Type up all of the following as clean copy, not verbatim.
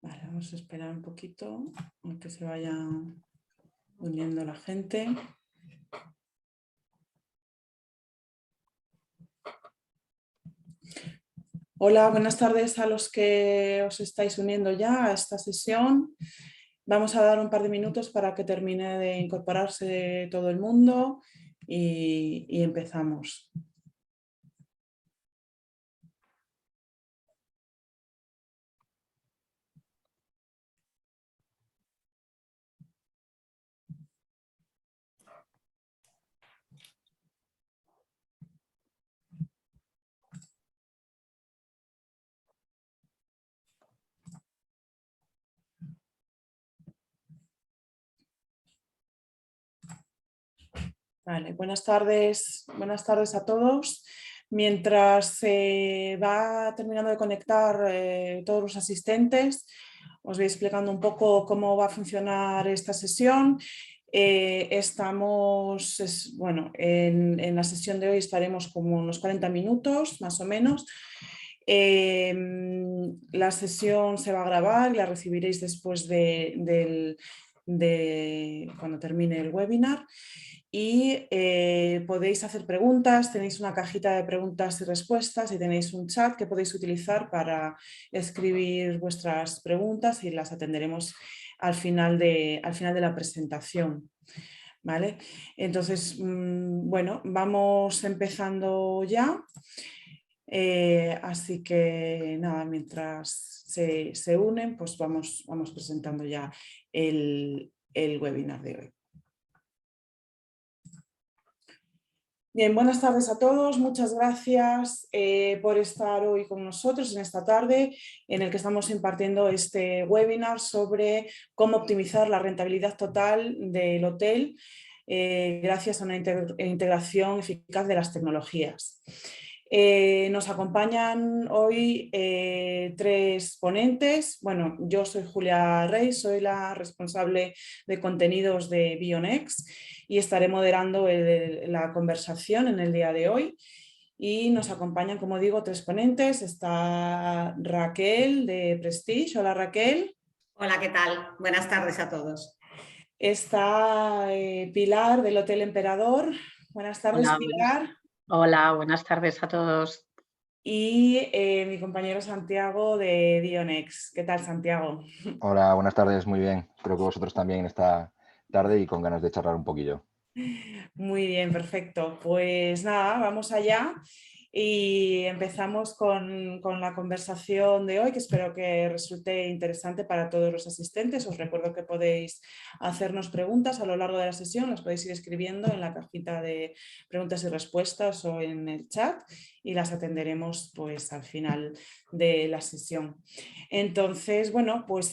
Vale, vamos a esperar un poquito a que se vaya uniendo la gente. Hola, buenas tardes a los que os estáis uniendo ya a esta sesión. Vamos a dar un par de minutos para que termine de incorporarse todo el mundo y empezamos. Vale, buenas tardes a todos. Mientras se va terminando de conectar todos los asistentes, os voy explicando un poco cómo va a funcionar esta sesión. Estamos, en la sesión de hoy estaremos como unos 40 minutos, más o menos. La sesión se va a grabar y la recibiréis después de cuando termine el webinar. Y podéis hacer preguntas, tenéis una cajita de preguntas y respuestas y tenéis un chat que podéis utilizar para escribir vuestras preguntas y las atenderemos al final de la presentación. ¿Vale? Entonces, bueno, vamos empezando ya. Así que nada, mientras se unen, pues vamos presentando ya el webinar de hoy. Bien, buenas tardes a todos. Muchas gracias por estar hoy con nosotros en esta tarde en el que estamos impartiendo este webinar sobre cómo optimizar la rentabilidad total del hotel gracias a una integración eficaz de las tecnologías. Nos acompañan hoy tres ponentes. Bueno, yo soy Julia Rey, soy la responsable de contenidos de Bionex y estaré moderando la conversación en el día de hoy. Y nos acompañan, como digo, tres ponentes. Está Raquel de Prestige. Hola, Raquel. Hola, ¿qué tal? Buenas tardes a todos. Está Pilar del Hotel Emperador. Buenas tardes, Hola, Pilar. Hola, buenas tardes a todos. Y mi compañero Santiago de Bionex. ¿Qué tal, Santiago? Hola, buenas tardes, muy bien. Creo que vosotros también esta tarde y con ganas de charlar un poquillo. Muy bien, perfecto. Pues nada, vamos allá y empezamos con la conversación de hoy, que espero que resulte interesante para todos los asistentes. Os recuerdo que podéis hacernos preguntas a lo largo de la sesión, las podéis ir escribiendo en la cajita de preguntas y respuestas o en el chat y las atenderemos pues al final de la sesión. Entonces, bueno, pues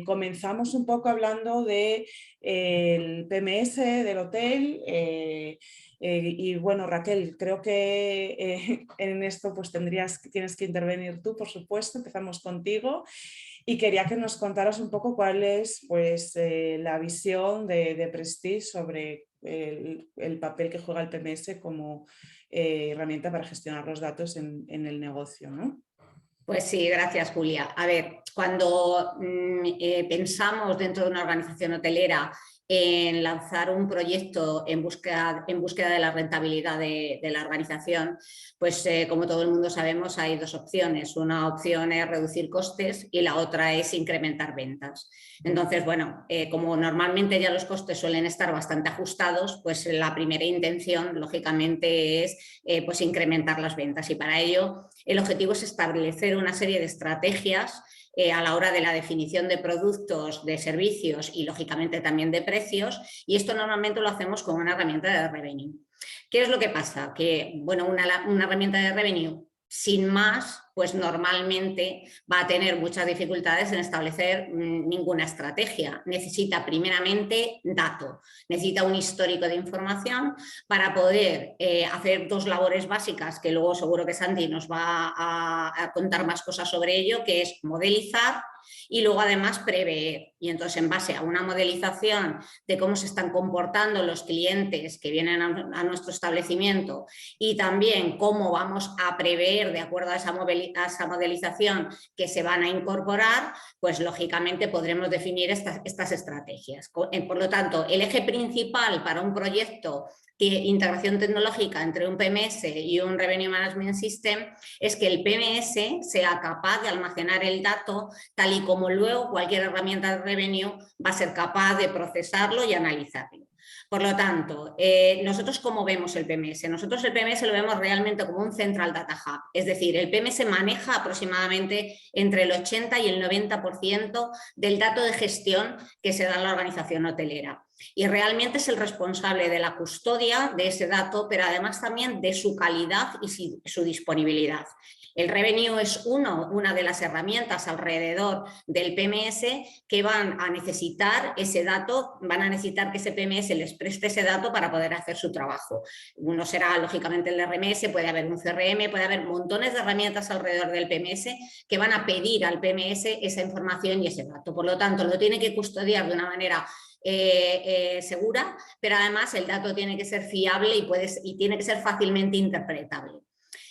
comenzamos un poco hablando de el PMS del hotel y bueno, Raquel, creo que en esto pues tienes que intervenir tú, por supuesto. Empezamos contigo y quería que nos contaras un poco cuál es pues la visión de Prestige sobre el papel que juega el PMS como herramienta para gestionar los datos en el negocio, ¿no? Pues sí, gracias, Julia. A ver, cuando pensamos dentro de una organización hotelera en lanzar un proyecto en búsqueda de la rentabilidad de la organización, pues como todo el mundo sabemos hay dos opciones. Una opción es reducir costes y la otra es incrementar ventas. Entonces, bueno, como normalmente ya los costes suelen estar bastante ajustados, pues la primera intención, lógicamente, es pues incrementar las ventas y para ello el objetivo es establecer una serie de estrategias a la hora de la definición de productos, de servicios y lógicamente también de precios, y esto normalmente lo hacemos con una herramienta de revenue. ¿Qué es lo que pasa? Que bueno, una herramienta de revenue sin más pues normalmente va a tener muchas dificultades en establecer ninguna estrategia. Necesita primeramente dato, necesita un histórico de información para poder hacer dos labores básicas, que luego seguro que Santi nos va a contar más cosas sobre ello, que es modelizar y luego además prever. Y entonces en base a una modelización de cómo se están comportando los clientes que vienen a nuestro establecimiento y también cómo vamos a prever de acuerdo a esa modelización que se van a incorporar, pues lógicamente podremos definir estas estrategias. Por lo tanto, el eje principal para un proyecto de integración tecnológica entre un PMS y un Revenue Management System es que el PMS sea capaz de almacenar el dato tal y como luego cualquier herramienta de revenue va a ser capaz de procesarlo y analizarlo. Por lo tanto, nosotros ¿cómo vemos el PMS? Nosotros el PMS lo vemos realmente como un Central Data Hub, es decir, el PMS maneja aproximadamente entre el 80 y el 90% del dato de gestión que se da en la organización hotelera. Y realmente es el responsable de la custodia de ese dato, pero además también de su calidad y su disponibilidad. El revenue es una de las herramientas alrededor del PMS que van a necesitar ese dato, van a necesitar que ese PMS les preste ese dato para poder hacer su trabajo. Uno será lógicamente el RMS, puede haber un CRM, puede haber montones de herramientas alrededor del PMS que van a pedir al PMS esa información y ese dato. Por lo tanto, lo tiene que custodiar de una manera segura, pero además el dato tiene que ser fiable y tiene que ser fácilmente interpretable.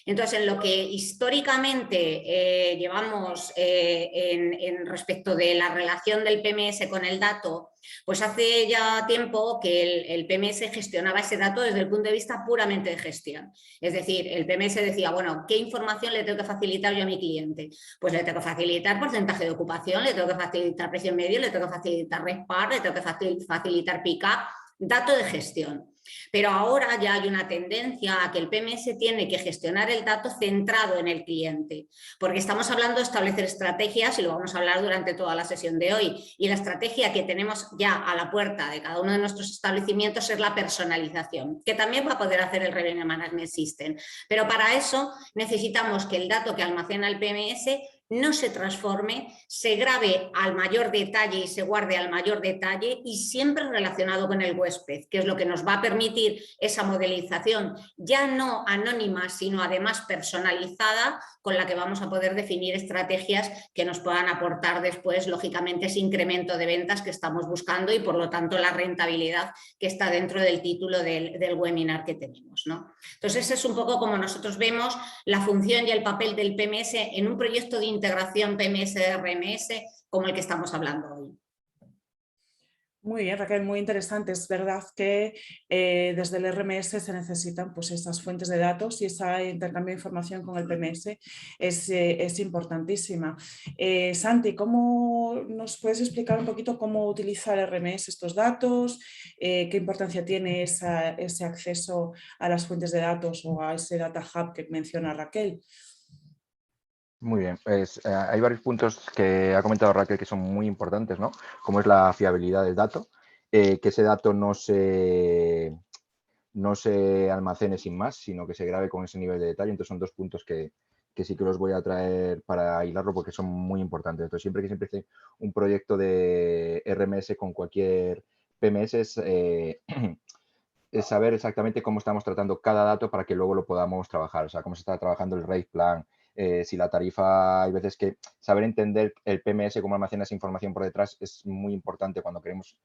Entonces, en lo que históricamente llevamos en respecto de la relación del PMS con el dato, pues hace ya tiempo que el PMS gestionaba ese dato desde el punto de vista puramente de gestión. Es decir, el PMS decía, bueno, ¿qué información le tengo que facilitar yo a mi cliente? Pues le tengo que facilitar porcentaje de ocupación, le tengo que facilitar precio medio, le tengo que facilitar RevPAR, le tengo que facilitar pick-up, dato de gestión. Pero ahora ya hay una tendencia a que el PMS tiene que gestionar el dato centrado en el cliente, porque estamos hablando de establecer estrategias y lo vamos a hablar durante toda la sesión de hoy. Y la estrategia que tenemos ya a la puerta de cada uno de nuestros establecimientos es la personalización, que también va a poder hacer el Revenue Management System. Pero para eso necesitamos que el dato que almacena el PMS no se transforme, se grabe al mayor detalle y se guarde al mayor detalle y siempre relacionado con el huésped, que es lo que nos va a permitir esa modelización ya no anónima, sino además personalizada, con la que vamos a poder definir estrategias que nos puedan aportar después, lógicamente, ese incremento de ventas que estamos buscando y, por lo tanto, la rentabilidad que está dentro del título del webinar que tenemos, ¿no? Entonces, ese es un poco como nosotros vemos la función y el papel del PMS en un proyecto de integración PMS-RMS como el que estamos hablando hoy. Muy bien, Raquel, muy interesante. Es verdad que desde el RMS se necesitan pues, estas fuentes de datos y ese intercambio de información con el PMS es importantísima. Santi, ¿cómo nos puedes explicar un poquito cómo utiliza el RMS estos datos? ¿Qué importancia tiene ese acceso a las fuentes de datos o a ese data hub que menciona Raquel? Muy bien, pues hay varios puntos que ha comentado Raquel que son muy importantes, ¿no? Como es la fiabilidad del dato, que ese dato no se almacene sin más, sino que se grabe con ese nivel de detalle. Entonces son dos puntos que sí que los voy a traer para hilarlo porque son muy importantes. Entonces siempre que se empiece un proyecto de RMS con cualquier PMS es saber exactamente cómo estamos tratando cada dato para que luego lo podamos trabajar, o sea, cómo se está trabajando el rate plan, si la tarifa, hay veces que saber entender el PMS, cómo almacena esa información por detrás, es muy importante cuando queremos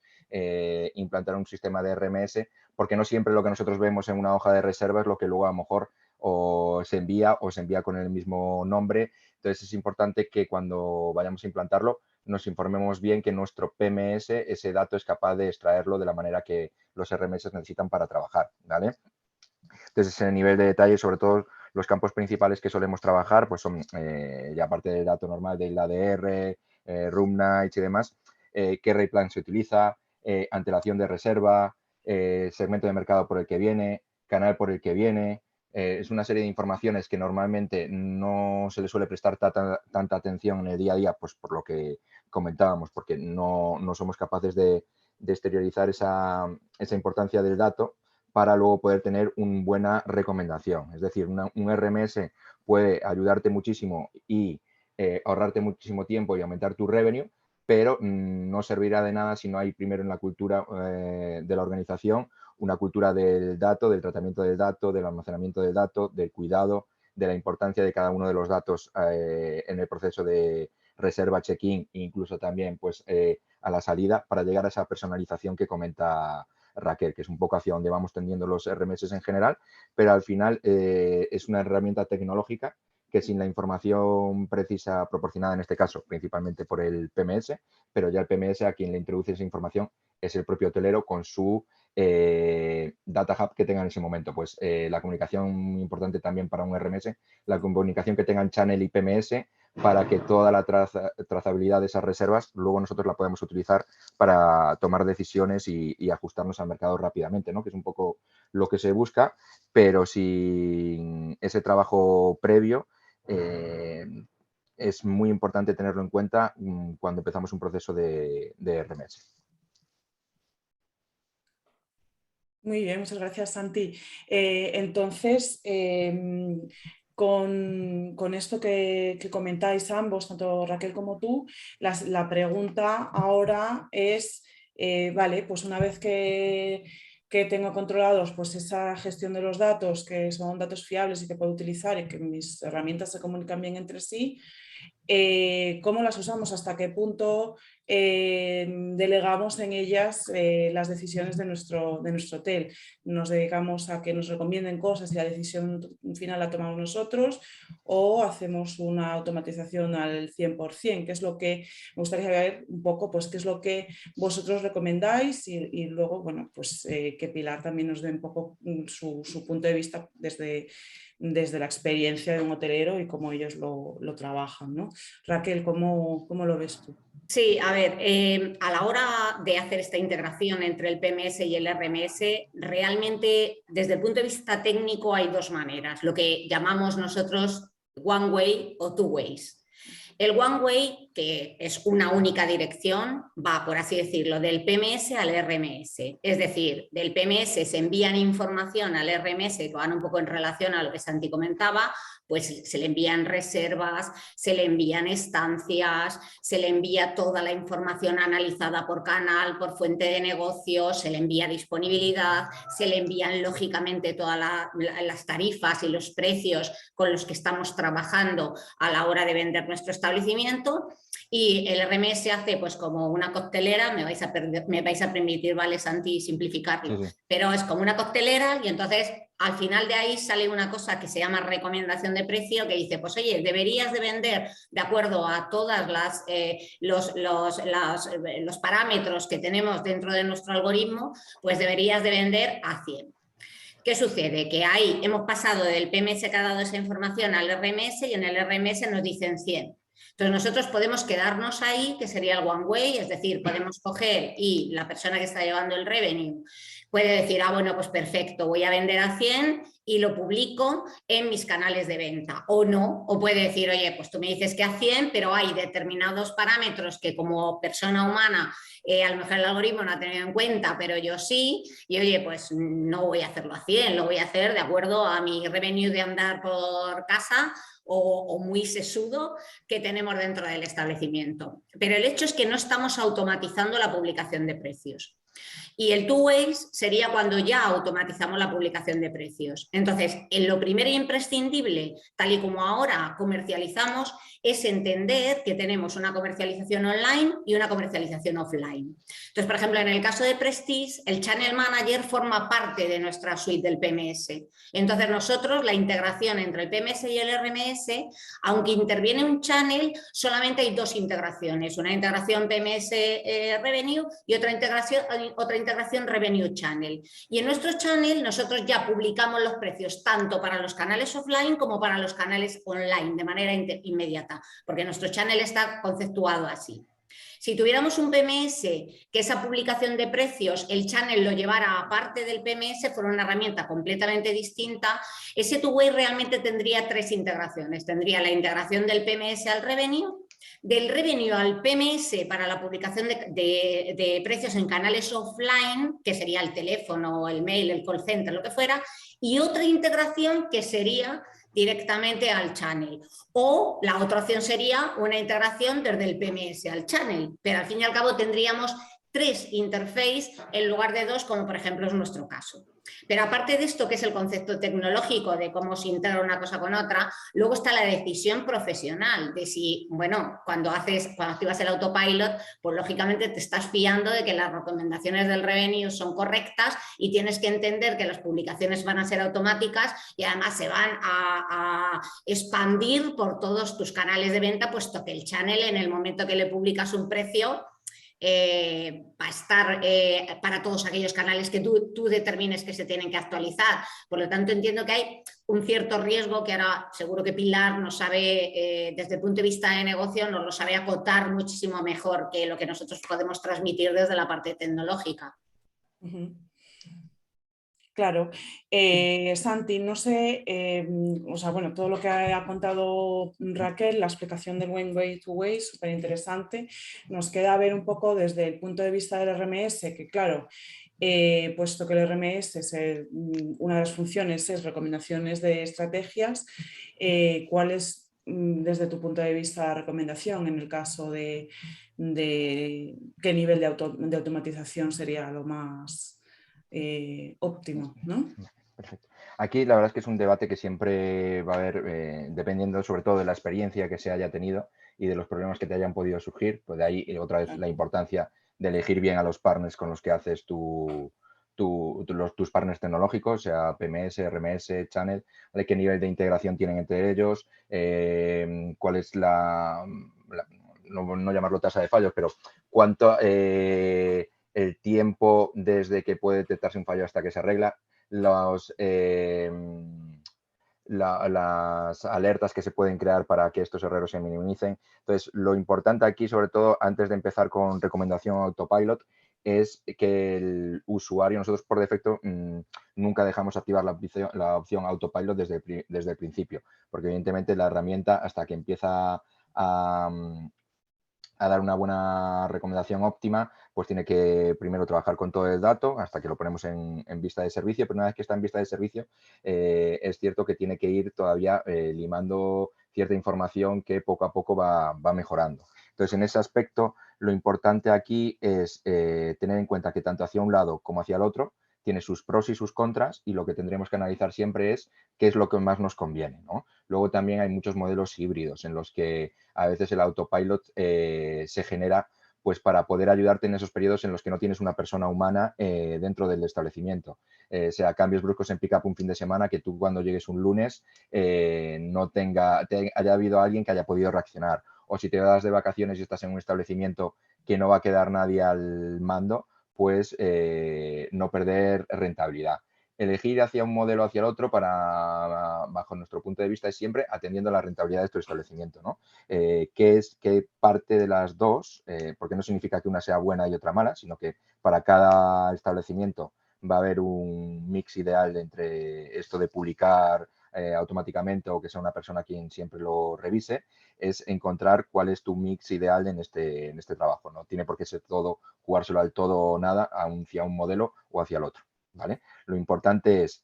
implantar un sistema de RMS, porque no siempre lo que nosotros vemos en una hoja de reserva es lo que luego a lo mejor o se envía con el mismo nombre. Entonces es importante que cuando vayamos a implantarlo nos informemos bien que nuestro PMS, ese dato es capaz de extraerlo de la manera que los RMS necesitan para trabajar, ¿vale? Entonces, ese nivel de detalle, sobre todo los campos principales que solemos trabajar, pues son, ya aparte del dato normal del ADR, room nights y demás, qué rate plan se utiliza, antelación de reserva, segmento de mercado por el que viene, canal por el que viene. Es una serie de informaciones que normalmente no se le suele prestar tanta atención en el día a día, pues por lo que comentábamos, porque no somos capaces de exteriorizar esa importancia del dato para luego poder tener una buena recomendación. Es decir, un RMS puede ayudarte muchísimo y ahorrarte muchísimo tiempo y aumentar tu revenue, pero no servirá de nada si no hay primero en la cultura de la organización una cultura del dato, del tratamiento del dato, del almacenamiento del dato, del cuidado, de la importancia de cada uno de los datos en el proceso de reserva, check-in e incluso también pues, a la salida para llegar a esa personalización que comenta Raquel, que es un poco hacia donde vamos tendiendo los RMS en general, pero al final es una herramienta tecnológica que sin la información precisa proporcionada, en este caso, principalmente por el PMS, pero ya el PMS a quien le introduce esa información es el propio hotelero con su data hub que tenga en ese momento. Pues la comunicación muy importante también para un RMS, la comunicación que tengan channel y PMS para que toda la trazabilidad de esas reservas luego nosotros la podemos utilizar para tomar decisiones y ajustarnos al mercado rápidamente, ¿no? Que es un poco lo que se busca, pero sin ese trabajo previo es muy importante tenerlo en cuenta cuando empezamos un proceso de RMS. Muy bien, muchas gracias, Santi. Entonces, con esto que comentáis ambos, tanto Raquel como tú, la pregunta ahora es, vale, pues una vez que tengo controlados pues esa gestión de los datos, que son datos fiables y que puedo utilizar y que mis herramientas se comunican bien entre sí, ¿cómo las usamos? ¿Hasta qué punto delegamos en ellas las decisiones de nuestro hotel? ¿Nos dedicamos a que nos recomienden cosas y la decisión final la tomamos nosotros o hacemos una automatización al 100%? ¿Qué es lo que me gustaría ver un poco? Pues qué es lo que vosotros recomendáis y luego, bueno, pues que Pilar también nos dé un poco su punto de vista desde la experiencia de un hotelero y cómo ellos lo trabajan, ¿no? Raquel, ¿cómo lo ves tú? Sí, a ver, a la hora de hacer esta integración entre el PMS y el RMS, realmente desde el punto de vista técnico hay dos maneras, lo que llamamos nosotros one way o two ways. El one way, que es una única dirección, va, por así decirlo, del PMS al RMS. Es decir, del PMS se envían información al RMS que van un poco en relación a lo que Santi comentaba, pues se le envían reservas, se le envían estancias, se le envía toda la información analizada por canal, por fuente de negocio, se le envía disponibilidad, se le envían lógicamente todas las tarifas y los precios con los que estamos trabajando a la hora de vender nuestro establecimiento, y el RMS hace pues como una coctelera, me vais a permitir, vale, Santi, simplificarlo, sí. Pero es como una coctelera y entonces al final de ahí sale una cosa que se llama recomendación de precio, que dice, pues oye, deberías de vender de acuerdo a todas los parámetros que tenemos dentro de nuestro algoritmo, pues deberías de vender a 100. ¿Qué sucede? Que ahí hemos pasado del PMS que ha dado esa información al RMS y en el RMS nos dicen 100. Entonces nosotros podemos quedarnos ahí, que sería el one way, es decir, podemos coger y la persona que está llevando el revenue puede decir, ah, bueno, pues perfecto, voy a vender a 100 y lo publico en mis canales de venta, o no, o puede decir, oye, pues tú me dices que a 100, pero hay determinados parámetros que como persona humana a lo mejor el algoritmo no ha tenido en cuenta, pero yo sí, y oye, pues no voy a hacerlo a 100, lo voy a hacer de acuerdo a mi revenue de andar por casa o muy sesudo que tenemos dentro del establecimiento. Pero el hecho es que no estamos automatizando la publicación de precios. Y el two ways sería cuando ya automatizamos la publicación de precios. Entonces, en lo primero y imprescindible, tal y como ahora comercializamos, es entender que tenemos una comercialización online y una comercialización offline. Entonces, por ejemplo, en el caso de Prestige, el Channel Manager forma parte de nuestra suite del PMS. Entonces, nosotros, la integración entre el PMS y el RMS, aunque interviene un channel, solamente hay dos integraciones. Una integración PMS Revenue y otra integración Revenue Channel. Y en nuestro channel nosotros ya publicamos los precios tanto para los canales offline como para los canales online de manera inmediata, porque nuestro channel está conceptuado así. Si tuviéramos un PMS que esa publicación de precios, el channel lo llevara aparte del PMS, fuera una herramienta completamente distinta, ese two-way realmente tendría tres integraciones. Tendría la integración del PMS al revenue, del revenue al PMS para la publicación de precios en canales offline, que sería el teléfono, el mail, el call center, lo que fuera, y otra integración que sería directamente al channel. O la otra opción sería una integración desde el PMS al channel, pero al fin y al cabo tendríamos 3 interfaces en lugar de 2, como por ejemplo es nuestro caso. Pero aparte de esto, que es el concepto tecnológico de cómo se integra una cosa con otra, luego está la decisión profesional de si, bueno, cuando activas el autopilot, pues lógicamente te estás fiando de que las recomendaciones del revenue son correctas y tienes que entender que las publicaciones van a ser automáticas y además se van a expandir por todos tus canales de venta, puesto que el channel, en el momento que le publicas un precio, va a estar para todos aquellos canales que tú determines que se tienen que actualizar. Por lo tanto, entiendo que hay un cierto riesgo que ahora seguro que Pilar nos sabe, desde el punto de vista de negocio, nos lo sabe acotar muchísimo mejor que lo que nosotros podemos transmitir desde la parte tecnológica. Claro. Santi, no sé, o sea, bueno, todo lo que ha contado Raquel, la explicación del One Way to Way, súper interesante. Nos queda ver un poco desde el punto de vista del RMS, que claro, puesto que el RMS es una de las funciones es recomendaciones de estrategias, ¿cuál es desde tu punto de vista la recomendación en el caso de qué nivel de automatización sería lo más óptimo, ¿no? Perfecto. Aquí la verdad es que es un debate que siempre va a haber, dependiendo sobre todo de la experiencia que se haya tenido y de los problemas que te hayan podido surgir, pues de ahí otra vez la importancia de elegir bien a los partners con los que haces tus partners tecnológicos, sea PMS, RMS, Channel, ¿vale? Qué nivel de integración tienen entre ellos, cuál es no llamarlo tasa de fallos, pero cuánto el tiempo desde que puede detectarse un fallo hasta que se arregla, las alertas que se pueden crear para que estos errores se minimicen. Entonces, lo importante aquí, sobre todo, antes de empezar con recomendación autopilot, es que el usuario, nosotros por defecto, nunca dejamos activar la opción autopilot desde el principio, porque evidentemente la herramienta, hasta que empieza a dar una buena recomendación óptima, pues tiene que primero trabajar con todo el dato hasta que lo ponemos en vista de servicio, pero una vez que está en vista de servicio, es cierto que tiene que ir todavía limando cierta información que poco a poco va mejorando. Entonces, en ese aspecto, lo importante aquí es tener en cuenta que tanto hacia un lado como hacia el otro tiene sus pros y sus contras, y lo que tendremos que analizar siempre es qué es lo que más nos conviene, ¿no? Luego también hay muchos modelos híbridos en los que a veces el autopilot se genera pues para poder ayudarte en esos periodos en los que no tienes una persona humana dentro del establecimiento. Sea cambios bruscos en pick-up un fin de semana, que tú cuando llegues un lunes haya habido alguien que haya podido reaccionar. O si te vas de vacaciones y estás en un establecimiento que no va a quedar nadie al mando, pues no perder rentabilidad. Elegir hacia un modelo o hacia el otro bajo nuestro punto de vista, es siempre atendiendo a la rentabilidad de tu establecimiento, ¿no? ¿Qué parte de las dos? Porque no significa que una sea buena y otra mala, sino que para cada establecimiento va a haber un mix ideal entre esto de publicar automáticamente o que sea una persona quien siempre lo revise. Es encontrar cuál es tu mix ideal en este trabajo. No tiene por qué ser todo, jugárselo al todo o nada hacia un modelo o hacia el otro, ¿vale? Lo importante es,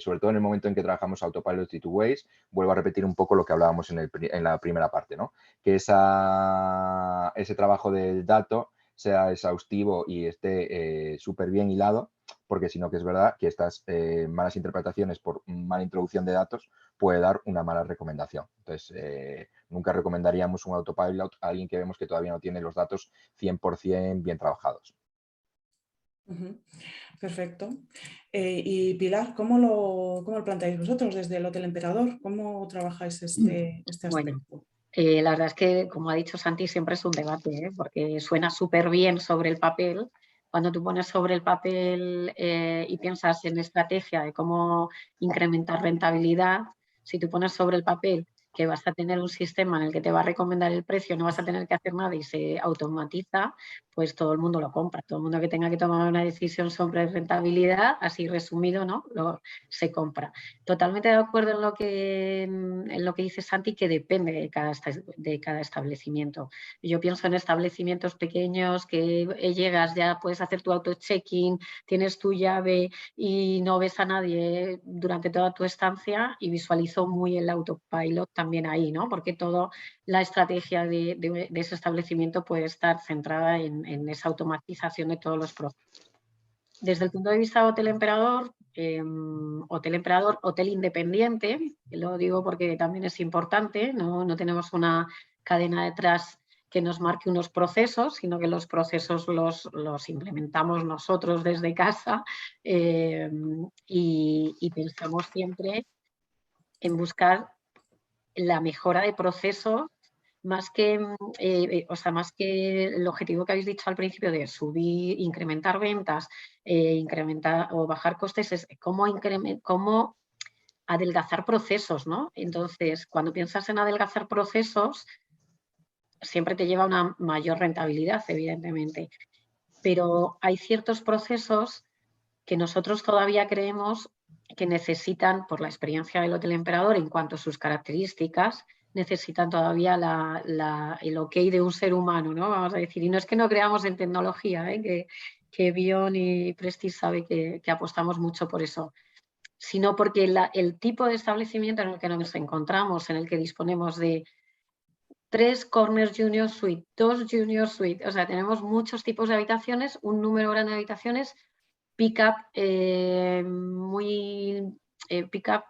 sobre todo en el momento en que trabajamos Autopilot y Two Ways, vuelvo a repetir un poco lo que hablábamos en la primera parte, ¿no? Que ese trabajo del dato sea exhaustivo y esté súper bien hilado, porque si no, que es verdad que estas malas interpretaciones por mala introducción de datos puede dar una mala recomendación. Entonces, nunca recomendaríamos un autopilot a alguien que vemos que todavía no tiene los datos 100% bien trabajados. Perfecto. Y Pilar, ¿cómo lo planteáis vosotros desde el Hotel Emperador? ¿Cómo trabajáis este aspecto? Bueno, la verdad es que, como ha dicho Santi, siempre es un debate, porque suena súper bien sobre el papel. Cuando tú pones sobre el papel y piensas en estrategia de cómo incrementar rentabilidad, si tú pones sobre el papel que vas a tener un sistema en el que te va a recomendar el precio, no vas a tener que hacer nada y se automatiza, pues todo el mundo lo compra. Todo el mundo que tenga que tomar una decisión sobre rentabilidad, así resumido, ¿no? Se compra. Totalmente de acuerdo en lo que dice Santi, que depende de cada establecimiento. Yo pienso en establecimientos pequeños que llegas, ya puedes hacer tu auto-check-in, tienes tu llave y no ves a nadie durante toda tu estancia, y visualizo muy el autopilot también ahí, ¿no? Porque toda la estrategia de ese establecimiento puede estar centrada en esa automatización de todos los procesos. Desde el punto de vista de Hotel Emperador, hotel independiente, lo digo porque también es importante, no tenemos una cadena detrás que nos marque unos procesos, sino que los procesos los implementamos nosotros desde casa, y pensamos siempre en buscar la mejora de procesos, más que el objetivo que habéis dicho al principio de subir, incrementar ventas, incrementar o bajar costes, es cómo adelgazar procesos, ¿no? Entonces, cuando piensas en adelgazar procesos, siempre te lleva a una mayor rentabilidad, evidentemente. Pero hay ciertos procesos que nosotros todavía creemos que necesitan, por la experiencia del Hotel Emperador en cuanto a sus características, necesitan todavía el ok de un ser humano, ¿no? Vamos a decir, y no es que no creamos en tecnología, que Bion y Prestige sabe que apostamos mucho por eso, sino porque el tipo de establecimiento en el que nos encontramos, en el que disponemos de 3 Corner Junior Suite, 2 Junior Suite, o sea, tenemos muchos tipos de habitaciones, un número grande de habitaciones, pick-up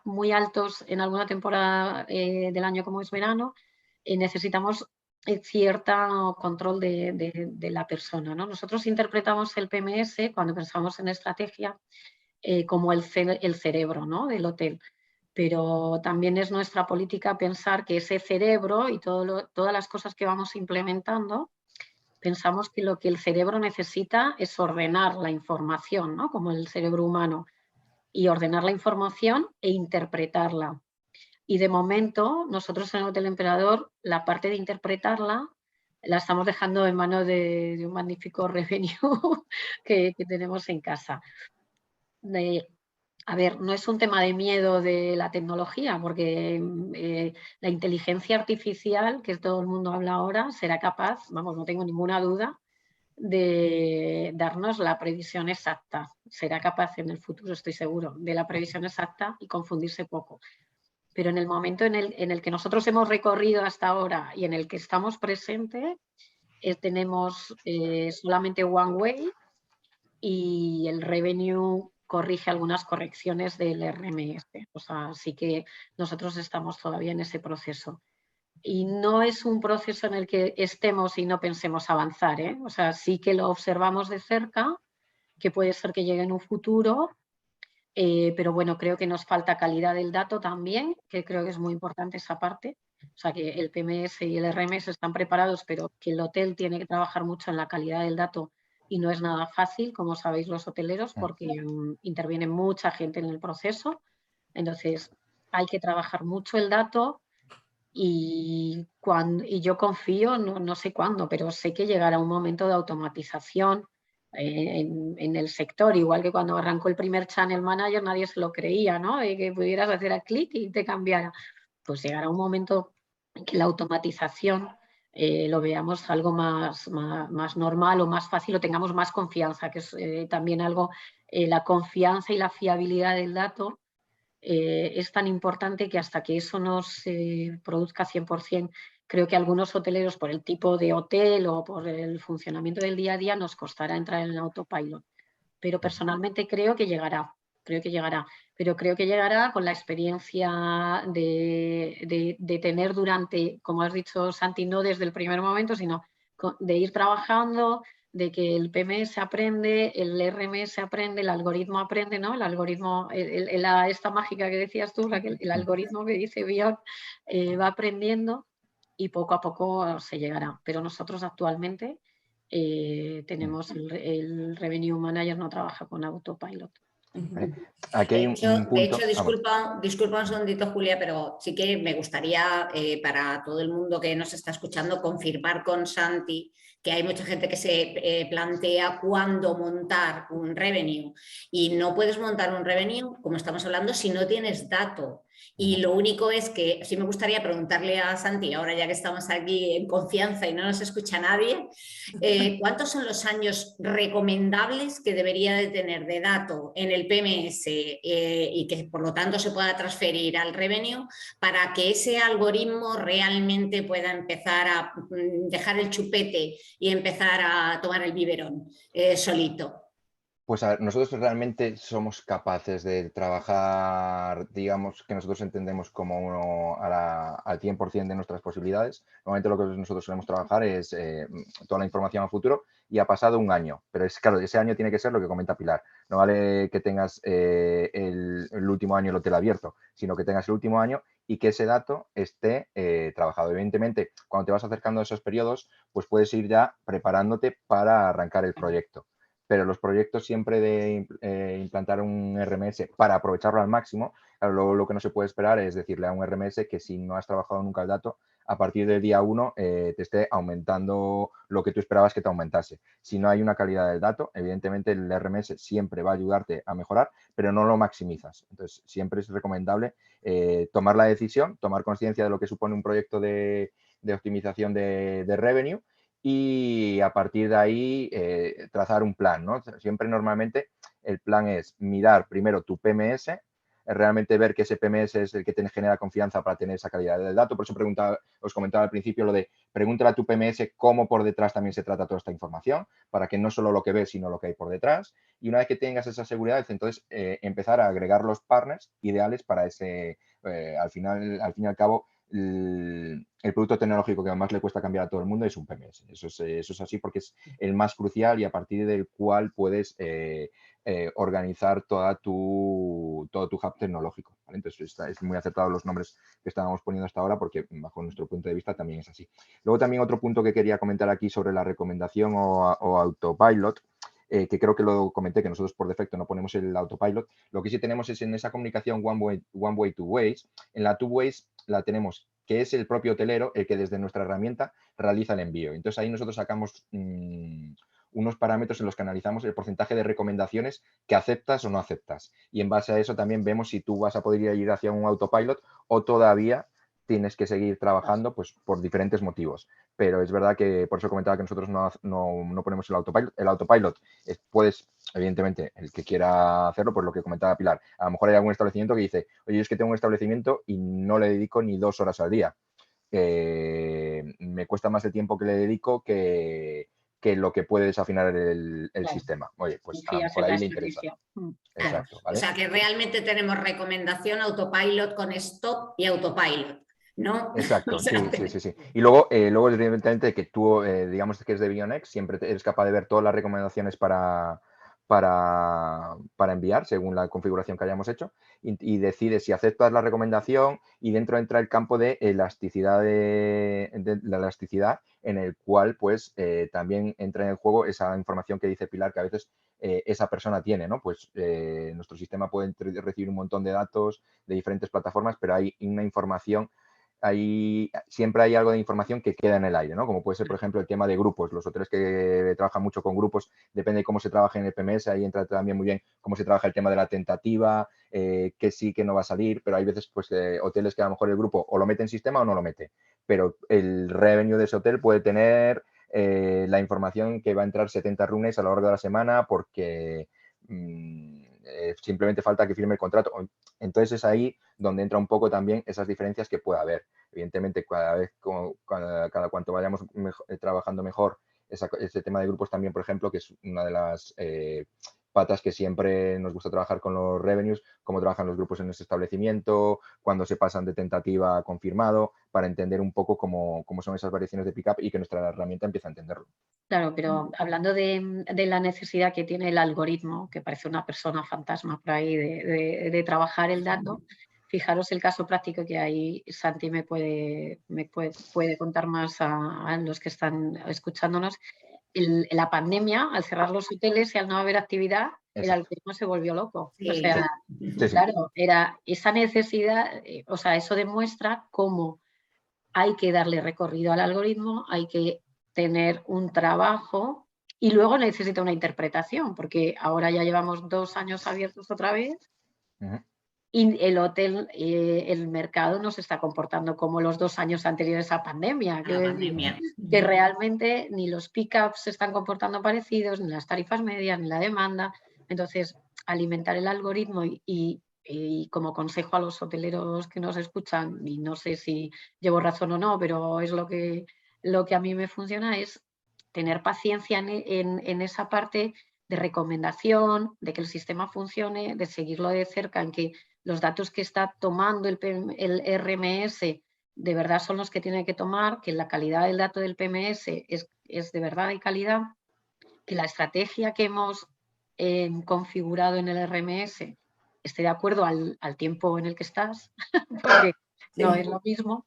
muy altos en alguna temporada del año como es verano, necesitamos cierto control de la persona, ¿no? Nosotros interpretamos el PMS, cuando pensamos en estrategia, como el cerebro, ¿no?, del hotel. Pero también es nuestra política pensar que ese cerebro y todas las cosas que vamos implementando, pensamos que lo que el cerebro necesita es ordenar la información, ¿no?, como el cerebro humano, y ordenar la información e interpretarla. Y de momento, nosotros en el Hotel Emperador, la parte de interpretarla la estamos dejando en manos de un magnífico revenue que tenemos en casa. A ver, no es un tema de miedo de la tecnología, porque la inteligencia artificial, que todo el mundo habla ahora, será capaz, vamos, no tengo ninguna duda, de darnos la previsión exacta. Será capaz en el futuro, estoy seguro, de la previsión exacta y confundirse poco. Pero en el momento en el que nosotros hemos recorrido hasta ahora y en el que estamos presentes, tenemos solamente one way, y el revenue corrige algunas correcciones del RMS. O sea, sí que nosotros estamos todavía en ese proceso. Y no es un proceso en el que estemos y no pensemos avanzar, ¿eh? O sea, sí que lo observamos de cerca, que puede ser que llegue en un futuro, pero bueno, creo que nos falta calidad del dato también, que creo que es muy importante esa parte. O sea, que el PMS y el RMS están preparados, pero que el hotel tiene que trabajar mucho en la calidad del dato, y no es nada fácil, como sabéis los hoteleros, porque interviene mucha gente en el proceso. Entonces, hay que trabajar mucho el dato, y yo confío, no sé cuándo, pero sé que llegará un momento de automatización en el sector, igual que cuando arrancó el primer Channel Manager nadie se lo creía, ¿no? De que pudieras hacer a clic y te cambiara. Pues llegará un momento en que la automatización lo veamos algo más normal o más fácil, o tengamos más confianza, que es también algo, la confianza y la fiabilidad del dato es tan importante, que hasta que eso no se produzca 100%, creo que algunos hoteleros, por el tipo de hotel o por el funcionamiento del día a día, nos costará entrar en el autopilot. Pero personalmente creo que llegará, pero creo que llegará con la experiencia de tener durante, como has dicho Santi, no desde el primer momento, sino de ir trabajando, de que el PMS aprende, el RMS aprende, el algoritmo aprende, ¿no? El algoritmo, esta mágica que decías tú, el algoritmo que dice Bion, va aprendiendo, y poco a poco se llegará. Pero nosotros actualmente tenemos el Revenue Manager, no trabaja con autopilot. ¿vale? Aquí hay un De punto... hecho, disculpa un segundito, Julia, pero sí que me gustaría para todo el mundo que nos está escuchando confirmar con Santi que hay mucha gente que se plantea cuándo montar un revenue y no puedes montar un revenue, como estamos hablando, si no tienes dato. Y lo único es que sí me gustaría preguntarle a Santi, ahora ya que estamos aquí en confianza y no nos escucha nadie, ¿cuántos son los años recomendables que debería de tener de dato en el PMS y que por lo tanto se pueda transferir al revenue para que ese algoritmo realmente pueda empezar a dejar el chupete y empezar a tomar el biberón solito? Pues a ver, nosotros realmente somos capaces de trabajar, digamos, que nosotros entendemos como al 100% de nuestras posibilidades. Normalmente lo que nosotros solemos trabajar es toda la información a futuro y ha pasado un año. Pero es claro, ese año tiene que ser lo que comenta Pilar. No vale que tengas el último año el hotel abierto, sino que tengas el último año y que ese dato esté trabajado. Evidentemente, cuando te vas acercando a esos periodos, pues puedes ir ya preparándote para arrancar el proyecto. Pero los proyectos siempre de implantar un RMS para aprovecharlo al máximo, claro, luego lo que no se puede esperar es decirle a un RMS que si no has trabajado nunca el dato, a partir del día 1 te esté aumentando lo que tú esperabas que te aumentase. Si no hay una calidad del dato, evidentemente el RMS siempre va a ayudarte a mejorar, pero no lo maximizas. Entonces, siempre es recomendable tomar la decisión, tomar conciencia de lo que supone un proyecto de optimización de revenue y a partir de ahí trazar un plan, ¿no? Siempre normalmente el plan es mirar primero tu PMS, realmente ver que ese PMS es el que te genera confianza para tener esa calidad del dato. Por eso os comentaba al principio lo de pregúntale a tu PMS cómo por detrás también se trata toda esta información, para que no solo lo que ves, sino lo que hay por detrás. Y una vez que tengas esa seguridad, entonces empezar a agregar los partners ideales para ese, al fin y al cabo, el producto tecnológico que más le cuesta cambiar a todo el mundo es un PMS. Eso es así porque es el más crucial y a partir del cual puedes organizar todo tu hub tecnológico, ¿vale? Entonces, es muy acertado los nombres que estábamos poniendo hasta ahora porque bajo nuestro punto de vista también es así. Luego también otro punto que quería comentar aquí sobre la recomendación o autopilot, que creo que lo comenté, que nosotros por defecto no ponemos el autopilot. Lo que sí tenemos es en esa comunicación one way, two ways. En la two ways la tenemos que es el propio hotelero el que desde nuestra herramienta realiza el envío. Entonces ahí nosotros sacamos unos parámetros en los que analizamos el porcentaje de recomendaciones que aceptas o no aceptas. Y en base a eso también vemos si tú vas a poder ir hacia un autopilot o todavía tienes que seguir trabajando pues, por diferentes motivos. Pero es verdad que por eso comentaba que nosotros no ponemos el autopilot. El autopilot puedes, evidentemente, el que quiera hacerlo, pues lo que comentaba Pilar. A lo mejor hay algún establecimiento que dice, oye, es que tengo un establecimiento y no le dedico ni 2 horas al día. Me cuesta más el tiempo que le dedico que lo que puede desafinar el claro. Sistema. Oye, pues a lo mejor ahí le interesa. Exacto, ¿vale? O sea que realmente tenemos recomendación autopilot con stop y autopilot, ¿no? Exacto, sí. Y luego evidentemente que tú, digamos que es de Bionex, siempre eres capaz de ver todas las recomendaciones para enviar según la configuración que hayamos hecho y decides si aceptas la recomendación y dentro entra el campo de elasticidad la elasticidad en el cual pues también entra en el juego esa información que dice Pilar que a veces esa persona tiene, ¿no? Pues nuestro sistema puede recibir un montón de datos de diferentes plataformas, pero hay una información siempre hay algo de información que queda en el aire, ¿no? Como puede ser, por ejemplo, el tema de grupos. Los hoteles que trabajan mucho con grupos, depende de cómo se trabaje en el PMS, ahí entra también muy bien cómo se trabaja el tema de la tentativa, que sí, que no va a salir, pero hay veces pues hoteles que a lo mejor el grupo o lo mete en sistema o no lo mete, pero el revenue de ese hotel puede tener la información que va a entrar 70 rooms a lo largo de la semana porque simplemente falta que firme el contrato. Entonces es ahí donde entra un poco también esas diferencias que puede haber. Evidentemente, cada cuanto vayamos trabajando mejor ese tema de grupos también, por ejemplo, que es una de las patas que siempre nos gusta trabajar con los revenues, cómo trabajan los grupos en ese establecimiento, cuando se pasan de tentativa a confirmado, para entender un poco cómo son esas variaciones de pick-up y que nuestra herramienta empiece a entenderlo. Claro, pero hablando de la necesidad que tiene el algoritmo, que parece una persona fantasma por ahí de trabajar el dato, fijaros el caso práctico que ahí Santi me puede contar más a los que están escuchándonos. La pandemia, al cerrar los hoteles y al no haber actividad, el algoritmo se volvió loco. Sí. O sea, Sí. claro, era esa necesidad, o sea, eso demuestra cómo hay que darle recorrido al algoritmo, hay que tener un trabajo y luego necesita una interpretación, porque ahora ya llevamos 2 años abiertos otra vez. Y el hotel, el mercado no se está comportando como los 2 años anteriores a pandemia. Que realmente ni los pick-ups se están comportando parecidos, ni las tarifas medias, ni la demanda. Entonces, alimentar el algoritmo y como consejo a los hoteleros que nos escuchan, y no sé si llevo razón o no, pero es lo que a mí me funciona, es tener paciencia en esa parte de recomendación, de que el sistema funcione, de seguirlo de cerca, en que los datos que está tomando el RMS de verdad son los que tiene que tomar, que la calidad del dato del PMS es de verdad de calidad, que la estrategia que hemos configurado en el RMS esté de acuerdo al tiempo en el que estás, porque no es lo mismo.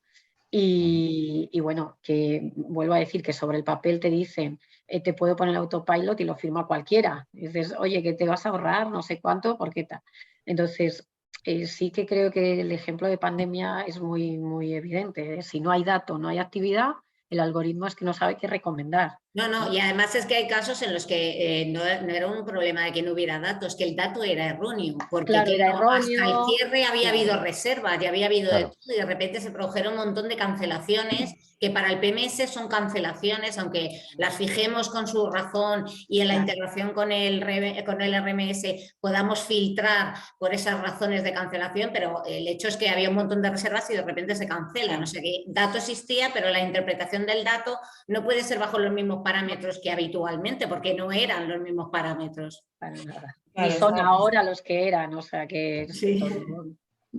Y bueno, que vuelvo a decir que sobre el papel te dicen, te puedo poner autopilot y lo firma cualquiera. Y dices, oye, que te vas a ahorrar no sé cuánto, ¿por qué tal? Entonces, sí que creo que el ejemplo de pandemia es muy, muy evidente. Si no hay dato, no hay actividad, el algoritmo es que no sabe qué recomendar. No, y además es que hay casos en los que no era un problema de que no hubiera datos, que el dato era erróneo, porque Claro, era hasta el erróneo. cierre había habido reservas y había habido de Claro. todo, y de repente se produjeron un montón de cancelaciones que para el PMS son cancelaciones, aunque las fijemos con su razón y en la integración con el RMS podamos filtrar por esas razones de cancelación, pero el hecho es que había un montón de reservas y de repente se cancelan. O sea que dato existía, pero la interpretación del dato no puede ser bajo los mismos parámetros que habitualmente, porque no eran los mismos parámetros. Para nada. Claro, Ni son ahora los que eran, o sea que...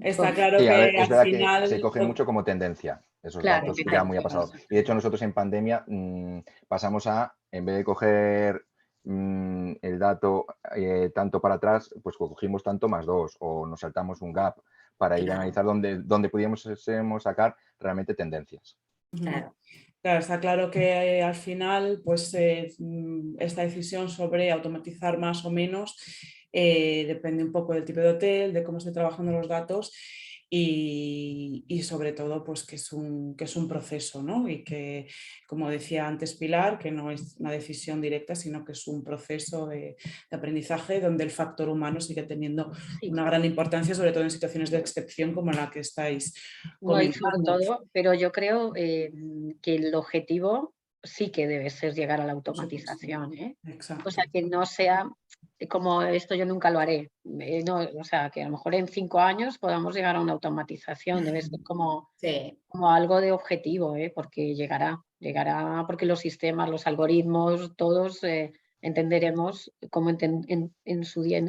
Está claro Sí, a ver, que es al verdad final... que se cogen mucho como tendencia esos Claro, datos, ya muy ha pasado. Y de hecho nosotros en pandemia pasamos a, en vez de coger el dato tanto para atrás, pues cogimos tanto más 2 o nos saltamos un gap para ir a analizar dónde pudiéramos sacar realmente tendencias. Claro. Claro, está claro que al final, pues esta decisión sobre automatizar más o menos depende un poco del tipo de hotel, de cómo esté trabajando los datos y sobre todo, pues que es un proceso, ¿no? Y que, como decía antes Pilar, que no es una decisión directa, sino que es un proceso de aprendizaje donde el factor humano sigue teniendo una gran importancia, sobre todo en situaciones de excepción como la que estáis no, y comentando. sobre todo, pero yo creo que el objetivo sí que debe ser llegar a la automatización, ¿eh? O sea, que no sea como esto yo nunca lo haré. No, o sea, que a lo mejor en 5 años podamos llegar a una automatización, debe ser como algo de objetivo, ¿eh? Porque llegará, porque los sistemas, los algoritmos, todos entenderemos como en su día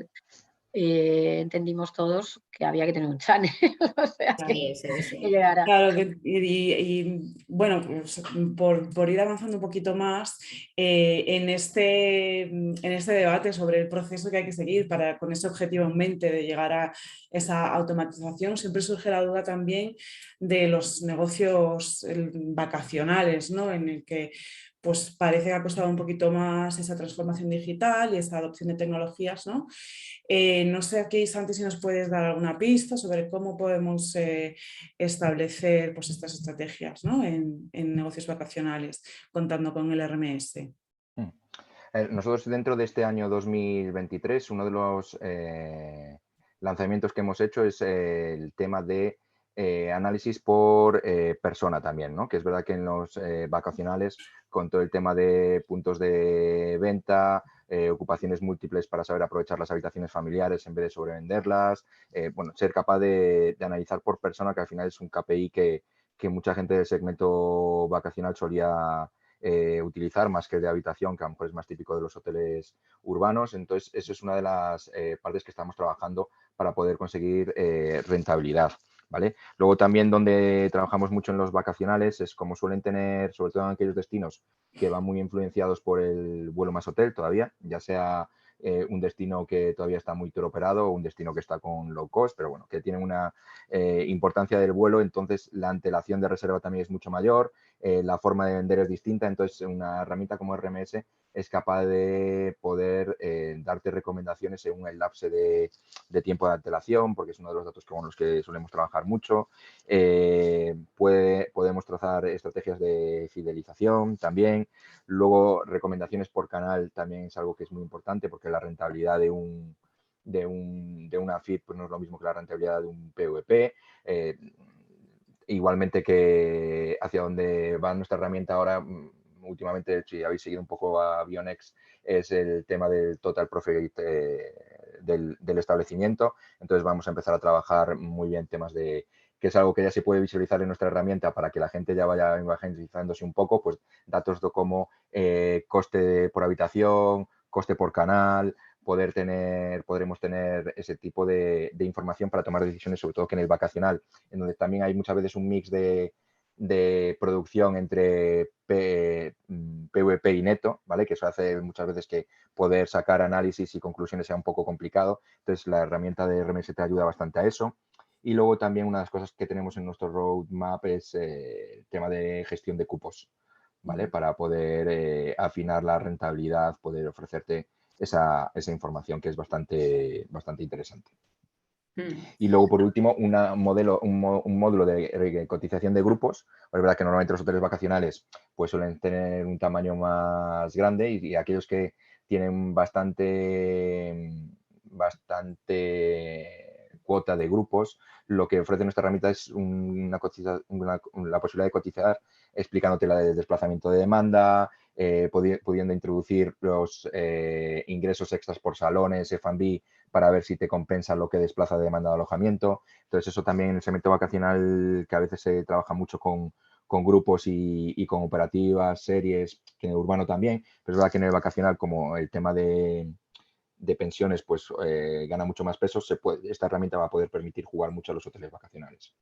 entendimos todos que había que tener un channel, o sea, que llegará. Claro, y bueno, pues, por ir avanzando un poquito más en este debate sobre el proceso que hay que seguir con ese objetivo en mente de llegar a esa automatización, siempre surge la duda también de los negocios vacacionales, ¿no? En el que pues parece que ha costado un poquito más esa transformación digital y esa adopción de tecnologías, ¿no? No sé aquí, Santi, si nos puedes dar alguna pista sobre cómo podemos establecer pues, estas estrategias, ¿no? en negocios vacacionales, contando con el RMS. Nosotros dentro de este año 2023, uno de los lanzamientos que hemos hecho es el tema de análisis por persona también, ¿no? Que es verdad que en los vacacionales, con todo el tema de puntos de venta, ocupaciones múltiples para saber aprovechar las habitaciones familiares en vez de sobrevenderlas, bueno, ser capaz de analizar por persona, que al final es un KPI que mucha gente del segmento vacacional solía utilizar más que el de habitación, que a lo mejor es más típico de los hoteles urbanos. Entonces, eso es una de las partes que estamos trabajando para poder conseguir rentabilidad. ¿Vale? Luego también donde trabajamos mucho en los vacacionales es como suelen tener, sobre todo en aquellos destinos que van muy influenciados por el vuelo más hotel todavía, ya sea un destino que todavía está muy tour operado o un destino que está con low cost, pero bueno, que tiene una importancia del vuelo, entonces la antelación de reserva también es mucho mayor, la forma de vender es distinta, entonces una herramienta como RMS es capaz de poder darte recomendaciones según el lapse de tiempo de antelación, porque es uno de los datos con los que solemos trabajar mucho. Podemos trazar estrategias de fidelización también. Luego, recomendaciones por canal también es algo que es muy importante, porque la rentabilidad de una feed pues no es lo mismo que la rentabilidad de un PVP. Igualmente que hacia donde va nuestra herramienta ahora, últimamente, si habéis seguido un poco a Bionex, es el tema del total profit del establecimiento. Entonces vamos a empezar a trabajar muy bien temas de que es algo que ya se puede visualizar en nuestra herramienta para que la gente ya vaya evangelizándose un poco, pues datos como coste por habitación, coste por canal, podremos tener ese tipo de información para tomar decisiones, sobre todo que en el vacacional, en donde también hay muchas veces un mix de producción entre PVP y neto, ¿vale? Que eso hace muchas veces que poder sacar análisis y conclusiones sea un poco complicado. Entonces, la herramienta de RMS te ayuda bastante a eso. Y luego también una de las cosas que tenemos en nuestro roadmap es el tema de gestión de cupos, ¿vale? Para poder afinar la rentabilidad, poder ofrecerte esa información que es bastante interesante. Y luego, por último, un módulo de cotización de grupos. Es verdad que normalmente los hoteles vacacionales pues suelen tener un tamaño más grande y aquellos que tienen bastante cuota de grupos, lo que ofrece nuestra herramienta es la posibilidad de cotizar explicándote el desplazamiento de demanda, pudiendo introducir los ingresos extras por salones, F&B, para ver si te compensa lo que desplaza de demanda de alojamiento. Entonces, eso también en el segmento vacacional, que a veces se trabaja mucho con grupos y con operativas, series, que en el urbano también, pero es verdad que en el vacacional, como el tema de pensiones pues gana mucho más peso, esta herramienta va a poder permitir jugar mucho a los hoteles vacacionales.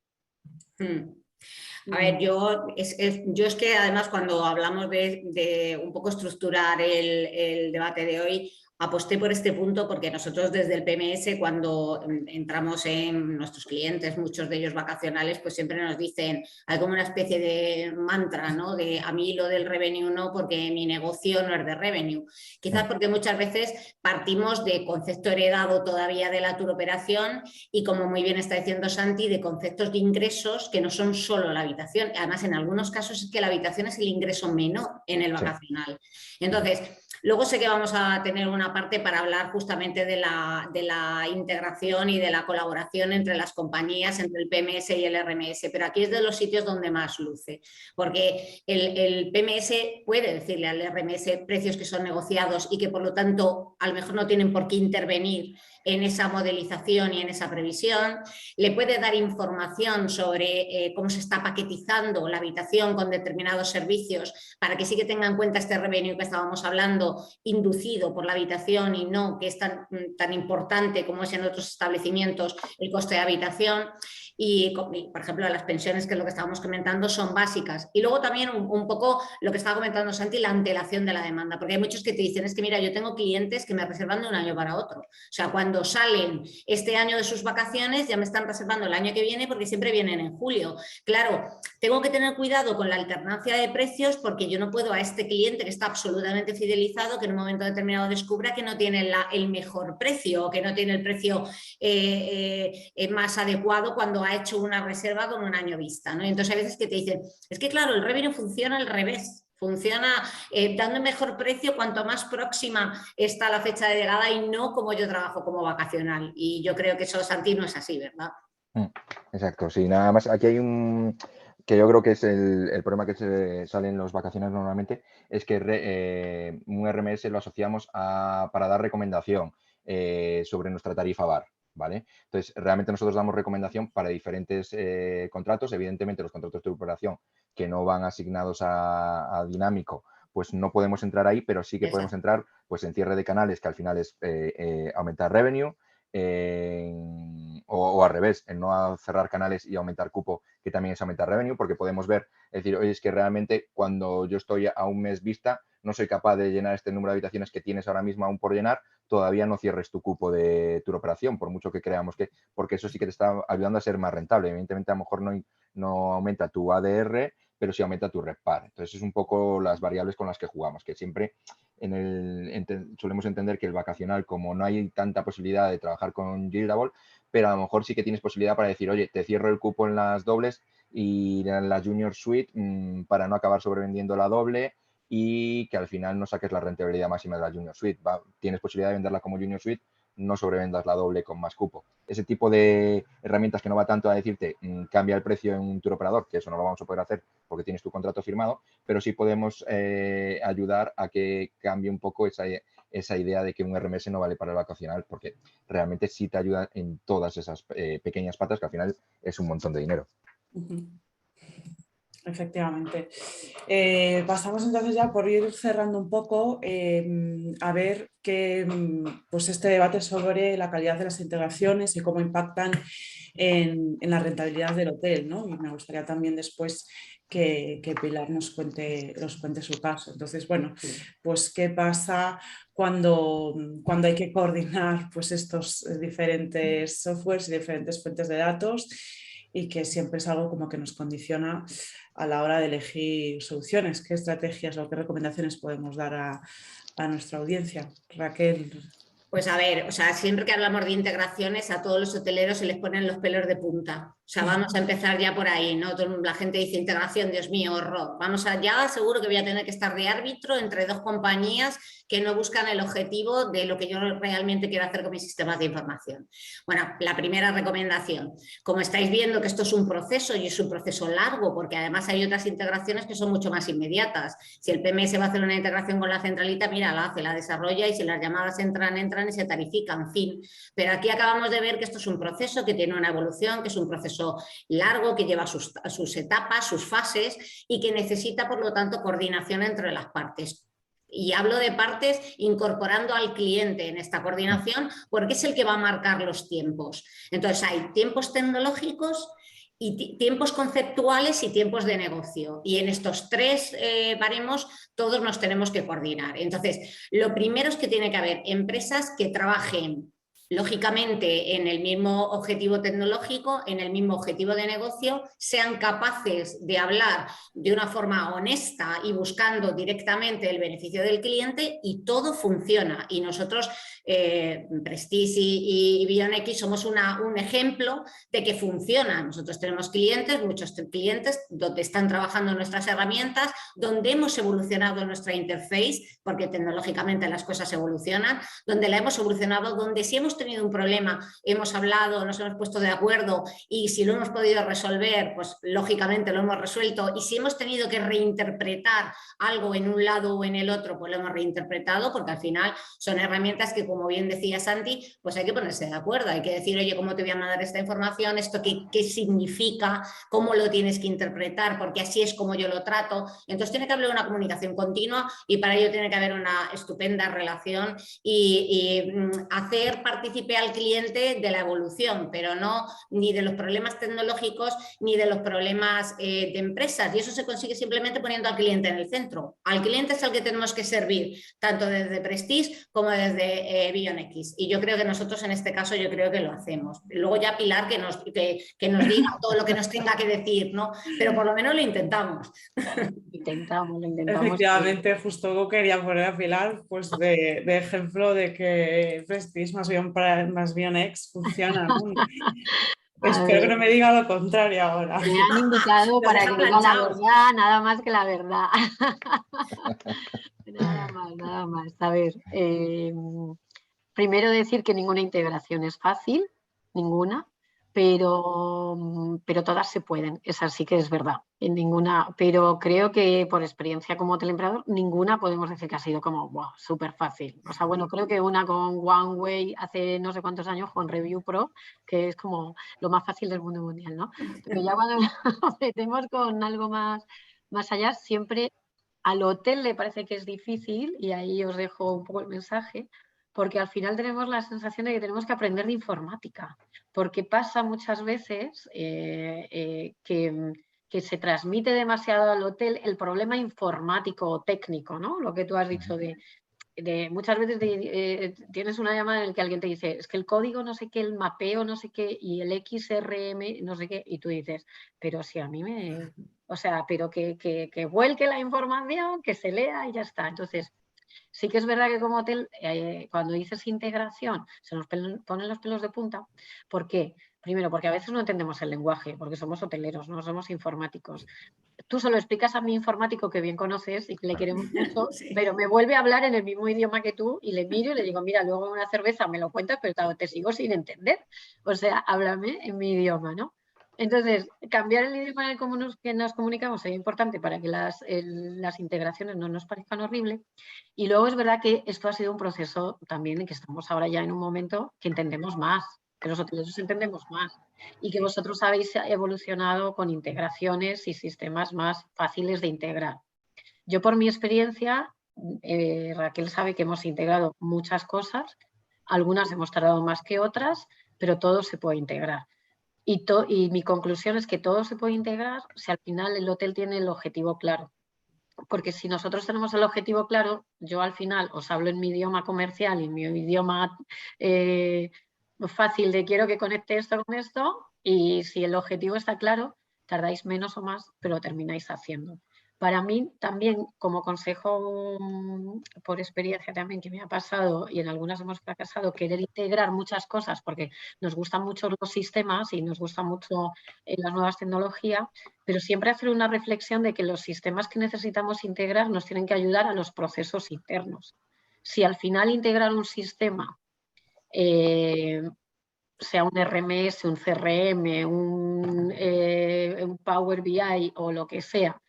A ver, yo es que además cuando hablamos de un poco estructurar el debate de hoy, aposté por este punto porque nosotros desde el PMS, cuando entramos en nuestros clientes, muchos de ellos vacacionales, pues siempre nos dicen, hay como una especie de mantra, ¿no? De a mí lo del revenue no, porque mi negocio no es de revenue. Quizás porque muchas veces partimos de concepto heredado todavía de la tour operación y, como muy bien está diciendo Santi, de conceptos de ingresos que no son solo la habitación. Además, en algunos casos es que la habitación es el ingreso menor en el vacacional. Entonces, luego sé que vamos a tener una parte para hablar justamente de la integración y de la colaboración entre las compañías, entre el PMS y el RMS, pero aquí es de los sitios donde más luce, porque el PMS puede decirle al RMS precios que son negociados y que por lo tanto a lo mejor no tienen por qué intervenir en esa modelización y en esa previsión, le puede dar información sobre cómo se está paquetizando la habitación con determinados servicios para que sí que tenga en cuenta este revenue que estábamos hablando, inducido por la habitación y no que es tan importante como es en otros establecimientos el coste de habitación. Y, por ejemplo, las pensiones, que es lo que estábamos comentando, son básicas. Y luego también un poco lo que estaba comentando Santi, la antelación de la demanda, porque hay muchos que te dicen, es que mira, yo tengo clientes que me reservan de un año para otro. O sea, cuando salen este año de sus vacaciones, ya me están reservando el año que viene porque siempre vienen en julio. Claro, tengo que tener cuidado con la alternancia de precios porque yo no puedo a este cliente que está absolutamente fidelizado, que en un momento determinado descubra que no tiene el mejor precio o que no tiene el precio más adecuado cuando ha hecho una reserva con un año vista, ¿no? Y entonces hay veces que te dicen, es que claro, el revenue funciona al revés. Funciona dando mejor precio cuanto más próxima está la fecha de llegada y no como yo trabajo como vacacional. Y yo creo que eso, Santi, no es así, ¿verdad? Exacto, sí. Nada más, aquí hay que yo creo que es el problema que se sale en los vacaciones normalmente, es que un RMS lo asociamos para dar recomendación sobre nuestra tarifa bar. ¿Vale? Entonces, realmente nosotros damos recomendación para diferentes contratos. Evidentemente, los contratos de operación que no van asignados a dinámico, pues no podemos entrar ahí, pero sí que podemos entrar pues, en cierre de canales, que al final es aumentar revenue, o al revés, en no cerrar canales y aumentar cupo, que también es aumentar revenue, porque podemos ver, es decir, oye, es que realmente cuando yo estoy a un mes vista, no soy capaz de llenar este número de habitaciones que tienes ahora mismo aún por llenar, todavía no cierres tu cupo de tu operación, por mucho que creamos porque eso sí que te está ayudando a ser más rentable. Evidentemente, a lo mejor no aumenta tu ADR, pero sí aumenta tu RevPAR. Entonces es un poco las variables con las que jugamos, que siempre solemos entender que el vacacional, como no hay tanta posibilidad de trabajar con Gildable, pero a lo mejor sí que tienes posibilidad para decir, oye, te cierro el cupo en las dobles y en la Junior Suite para no acabar sobrevendiendo la doble y que al final no saques la rentabilidad máxima de la Junior Suite. Tienes posibilidad de venderla como Junior Suite, no sobrevendas la doble con más cupo. Ese tipo de herramientas que no va tanto a decirte cambia el precio en un tour operador, que eso no lo vamos a poder hacer porque tienes tu contrato firmado, pero sí podemos ayudar a que cambie un poco esa idea de que un RMS no vale para el vacacional, porque realmente sí te ayuda en todas esas pequeñas patas que al final es un montón de dinero. Efectivamente. Pasamos entonces ya por ir cerrando un poco a ver que pues este debate sobre la calidad de las integraciones y cómo impactan en la rentabilidad del hotel, ¿no? Y me gustaría también después que Pilar nos cuente su caso. Entonces, bueno, pues qué pasa cuando hay que coordinar pues estos diferentes softwares y diferentes fuentes de datos, y que siempre es algo como que nos condiciona a la hora de elegir soluciones. ¿Qué estrategias o qué recomendaciones podemos dar a nuestra audiencia? Raquel. Pues a ver, o sea, siempre que hablamos de integraciones a todos los hoteleros se les ponen los pelos de punta. O sea, vamos a empezar ya por ahí, ¿no? La gente dice integración, Dios mío, horror. Vamos allá, seguro que voy a tener que estar de árbitro entre dos compañías que no buscan el objetivo de lo que yo realmente quiero hacer con mis sistemas de información. Bueno, la primera recomendación, como estáis viendo que esto es un proceso y es un proceso largo, porque además hay otras integraciones que son mucho más inmediatas. Si el PMS va a hacer una integración con la centralita, mira, la hace, la desarrolla, y si las llamadas entran y se tarifican, fin. Pero aquí acabamos de ver que esto es un proceso que tiene una evolución, que es un proceso largo, que lleva sus etapas, sus fases, y que necesita, por lo tanto, coordinación entre las partes. Y hablo de partes incorporando al cliente en esta coordinación, porque es el que va a marcar los tiempos. Entonces hay tiempos tecnológicos y tiempos conceptuales y tiempos de negocio. Y en estos tres baremos todos nos tenemos que coordinar. Entonces, lo primero es que tiene que haber empresas que trabajen lógicamente en el mismo objetivo tecnológico, en el mismo objetivo de negocio, sean capaces de hablar de una forma honesta y buscando directamente el beneficio del cliente, y todo funciona. Y nosotros, Prestige y BeyondX, somos un ejemplo de que funciona. Nosotros tenemos clientes, muchos clientes, donde están trabajando nuestras herramientas, donde hemos evolucionado nuestra interface, porque tecnológicamente las cosas evolucionan, donde la hemos evolucionado, donde si hemos tenido un problema, hemos hablado, nos hemos puesto de acuerdo, y si lo hemos podido resolver, pues lógicamente lo hemos resuelto, y si hemos tenido que reinterpretar algo en un lado o en el otro, pues lo hemos reinterpretado, porque al final son herramientas que, como bien decía Santi, pues hay que ponerse de acuerdo, hay que decir, oye, ¿cómo te voy a mandar esta información? ¿Esto qué significa? ¿Cómo lo tienes que interpretar? Porque así es como yo lo trato. Entonces tiene que haber una comunicación continua, y para ello tiene que haber una estupenda relación y hacer partícipe al cliente de la evolución, pero no ni de los problemas tecnológicos ni de los problemas de empresas, y eso se consigue simplemente poniendo al cliente en el centro. Al cliente es al que tenemos que servir, tanto desde Prestige como desde BeyondX, y yo creo que nosotros en este caso yo creo que lo hacemos. Luego ya Pilar que nos diga todo lo que nos tenga que decir, ¿no? Pero por lo menos lo intentamos. Lo intentamos. Efectivamente, justo quería poner a Pilar pues de ejemplo de que Prestige más bien X funciona, ¿no? Espero que no me diga lo contrario ahora. Me han invitado para que diga la verdad, nada más que la verdad. Nada más. A ver, primero decir que ninguna integración es fácil, ninguna, pero todas se pueden, esa sí que es verdad. Pero creo que por experiencia como teleempleador, ninguna podemos decir que ha sido como wow, súper fácil. O sea, bueno, creo que una con OneWay hace no sé cuántos años con Review Pro, que es como lo más fácil del mundo mundial, ¿no? Pero ya cuando nos metemos con algo más allá, siempre al hotel le parece que es difícil, y ahí os dejo un poco el mensaje, porque al final tenemos la sensación de que tenemos que aprender de informática, porque pasa muchas veces que se transmite demasiado al hotel el problema informático o técnico, ¿no? Lo que tú has dicho de muchas veces tienes una llamada en la que alguien te dice, es que el código no sé qué, el mapeo no sé qué, y el XRM no sé qué, y tú dices, pero si a mí O sea, pero que vuelque la información, que se lea y ya está. Entonces, sí que es verdad que como hotel, cuando dices integración, se nos ponen los pelos de punta. ¿Por qué? Primero, porque a veces no entendemos el lenguaje, porque somos hoteleros, no somos informáticos. Tú se lo explicas a mi informático que bien conoces y que le queremos mucho, Sí. pero me vuelve a hablar en el mismo idioma que tú y le miro y le digo, mira, luego una cerveza me lo cuentas, pero te sigo sin entender. O sea, háblame en mi idioma, ¿no? Entonces, cambiar el idioma en el que nos comunicamos es importante para que las integraciones no nos parezcan horribles. Y luego es verdad que esto ha sido un proceso también en que estamos ahora ya en un momento que entendemos más, que los hoteleros entendemos más y que vosotros habéis evolucionado con integraciones y sistemas más fáciles de integrar. Yo por mi experiencia, Raquel sabe que hemos integrado muchas cosas, algunas hemos tardado más que otras, pero todo se puede integrar. Y mi conclusión es que todo se puede integrar si al final el hotel tiene el objetivo claro. Porque si nosotros tenemos el objetivo claro, yo al final os hablo en mi idioma comercial y en mi idioma fácil de quiero que conecte esto con esto, y si el objetivo está claro, tardáis menos o más, pero termináis haciendo. Para mí también, como consejo por experiencia también que me ha pasado y en algunas hemos fracasado, querer integrar muchas cosas porque nos gustan mucho los sistemas y nos gustan mucho las nuevas tecnologías, pero siempre hacer una reflexión de que los sistemas que necesitamos integrar nos tienen que ayudar a los procesos internos. Si al final integrar un sistema, sea un RMS, un CRM, un Power BI o lo que sea,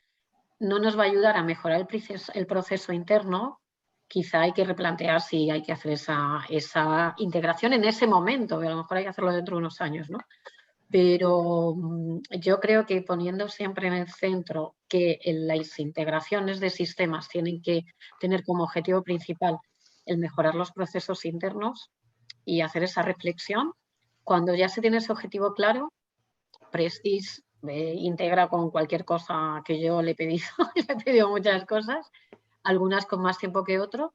no nos va a ayudar a mejorar el proceso interno, quizá hay que replantear si hay que hacer esa integración en ese momento, que a lo mejor hay que hacerlo dentro de unos años, ¿no? Pero yo creo que poniendo siempre en el centro que las integraciones de sistemas tienen que tener como objetivo principal el mejorar los procesos internos y hacer esa reflexión, cuando ya se tiene ese objetivo claro, Prestige integra con cualquier cosa que yo le he pedido, le he pedido muchas cosas, algunas con más tiempo que otro,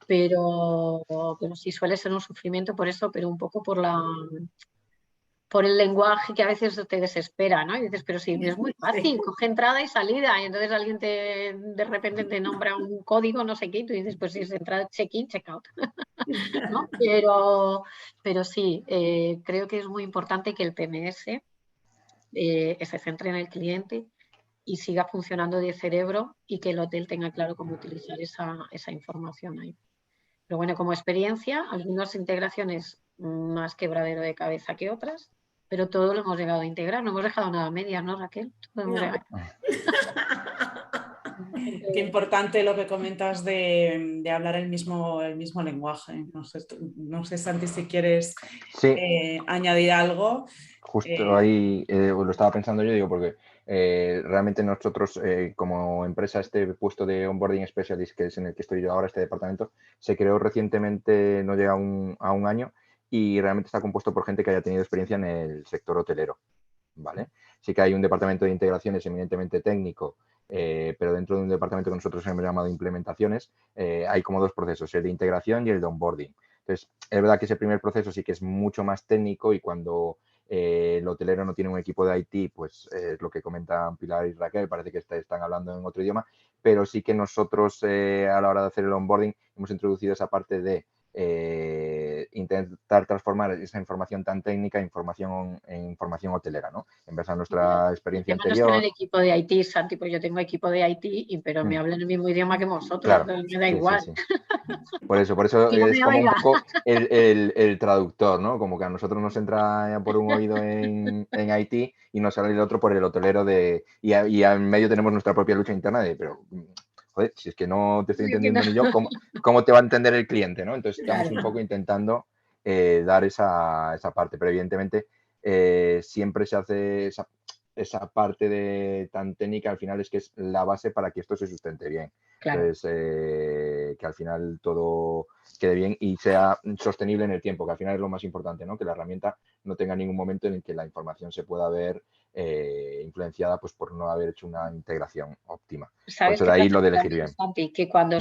pero sí suele ser un sufrimiento por eso, pero un poco por el lenguaje que a veces te desespera, ¿no? Y dices, pero sí, es muy fácil, sí. Coge entrada y salida, y entonces alguien de repente te nombra un código, no sé qué, y tú dices, pues sí, es entrada, check-in, check-out, ¿no? Pero sí, creo que es muy importante que el PMS se centre en el cliente y siga funcionando de cerebro y que el hotel tenga claro cómo utilizar esa información ahí. Pero bueno, como experiencia, algunas integraciones más quebradero de cabeza que otras, pero todo lo hemos llegado a integrar, no hemos dejado nada a medias, ¿no, Raquel? Todo hemos llegado. Qué importante lo que comentas de hablar el mismo lenguaje. No sé, Santi, si quieres añadir algo. Justo ahí lo estaba pensando yo, digo, porque realmente nosotros como empresa, este puesto de Onboarding Specialist, que es en el que estoy yo ahora, este departamento, se creó recientemente, no llega a un año, y realmente está compuesto por gente que haya tenido experiencia en el sector hotelero, ¿vale? Sí que hay un departamento de integraciones eminentemente técnico, pero dentro de un departamento que nosotros hemos llamado implementaciones, hay como dos procesos, el de integración y el de onboarding. Entonces, es verdad que ese primer proceso sí que es mucho más técnico y cuando el hotelero no tiene un equipo de IT, pues es lo que comentan Pilar y Raquel, parece que están hablando en otro idioma, pero sí que nosotros a la hora de hacer el onboarding hemos introducido esa parte de intentar transformar esa información tan técnica en información hotelera, ¿no? En base a nuestra experiencia anterior. No es tener equipo de IT, Santi, pues yo tengo equipo de IT, pero me hablan el mismo idioma que vosotros, claro, me da igual. Sí. Por eso es como un poco el traductor, ¿no? Como que a nosotros nos entra por un oído en IT y nos sale el otro por el hotelero y en medio tenemos nuestra propia lucha interna pero joder, si es que no te estoy entendiendo ni yo, ¿cómo te va a entender el cliente, ¿no? Entonces estamos un poco intentando dar esa parte, pero evidentemente siempre se hace esa parte tan técnica, al final es que es la base para que esto se sustente bien. Claro. Entonces, que al final todo quede bien y sea sostenible en el tiempo, que al final es lo más importante, ¿no? Que la herramienta no tenga ningún momento en el que la información se pueda ver influenciada pues, por no haber hecho una integración óptima. Por eso de ahí lo de elegir bien. Que cuando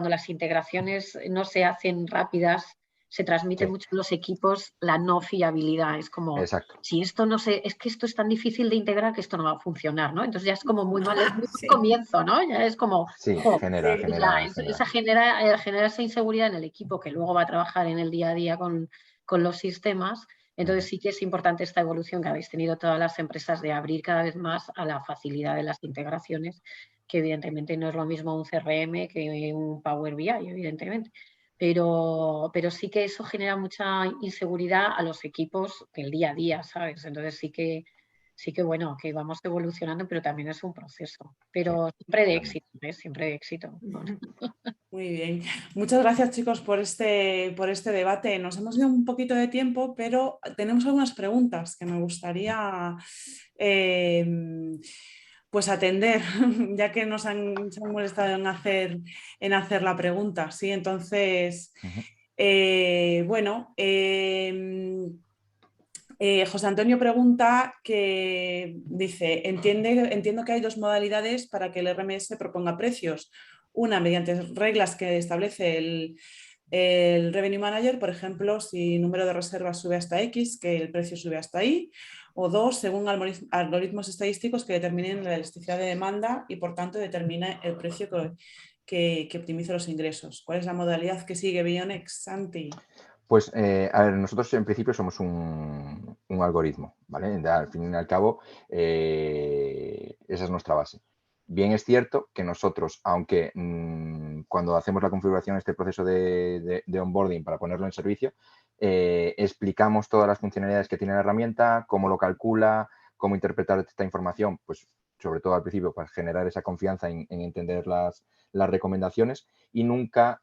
las integraciones no se hacen rápidas, se transmite Sí. mucho en los equipos la no fiabilidad. Es como, Exacto. si esto no sé, es que esto es tan difícil de integrar que esto no va a funcionar, ¿no? Entonces ya es como muy mal, es muy Sí. comienzo, ¿no? Ya es como, Sí, jo, genera. esa genera esa inseguridad en el equipo que luego va a trabajar en el día a día con los sistemas. Entonces sí que es importante esta evolución que habéis tenido todas las empresas de abrir cada vez más a la facilidad de las integraciones, que evidentemente no es lo mismo un CRM que un Power BI, evidentemente. Pero sí que eso genera mucha inseguridad a los equipos del día a día, ¿sabes? Entonces sí que bueno, que vamos evolucionando, pero también es un proceso. Sí, Pero siempre de totalmente. éxito, ¿eh? Siempre de éxito. Muy bien. Muchas gracias, chicos, por este debate. Nos hemos ido un poquito de tiempo, pero tenemos algunas preguntas que me gustaría pues atender, ya que se han molestado en hacer la pregunta. ¿Sí? Entonces, Ujú. bueno, José Antonio pregunta que dice, entiendo que hay dos modalidades para que el RMS proponga precios. Una, mediante reglas que establece el Revenue Manager, por ejemplo, si el número de reservas sube hasta X, que el precio sube hasta Y. O dos, según algoritmos estadísticos que determinen la elasticidad de demanda y, por tanto, determina el precio que optimiza los ingresos. ¿Cuál es la modalidad que sigue Bionex, Santi? Pues, a ver, nosotros en principio somos un algoritmo, ¿vale? Al fin y al cabo, esa es nuestra base. Bien es cierto que nosotros, aunque cuando hacemos la configuración, este proceso de onboarding para ponerlo en servicio, explicamos todas las funcionalidades que tiene la herramienta, cómo lo calcula, cómo interpretar esta información, pues sobre todo al principio para generar esa confianza en entender las recomendaciones, y nunca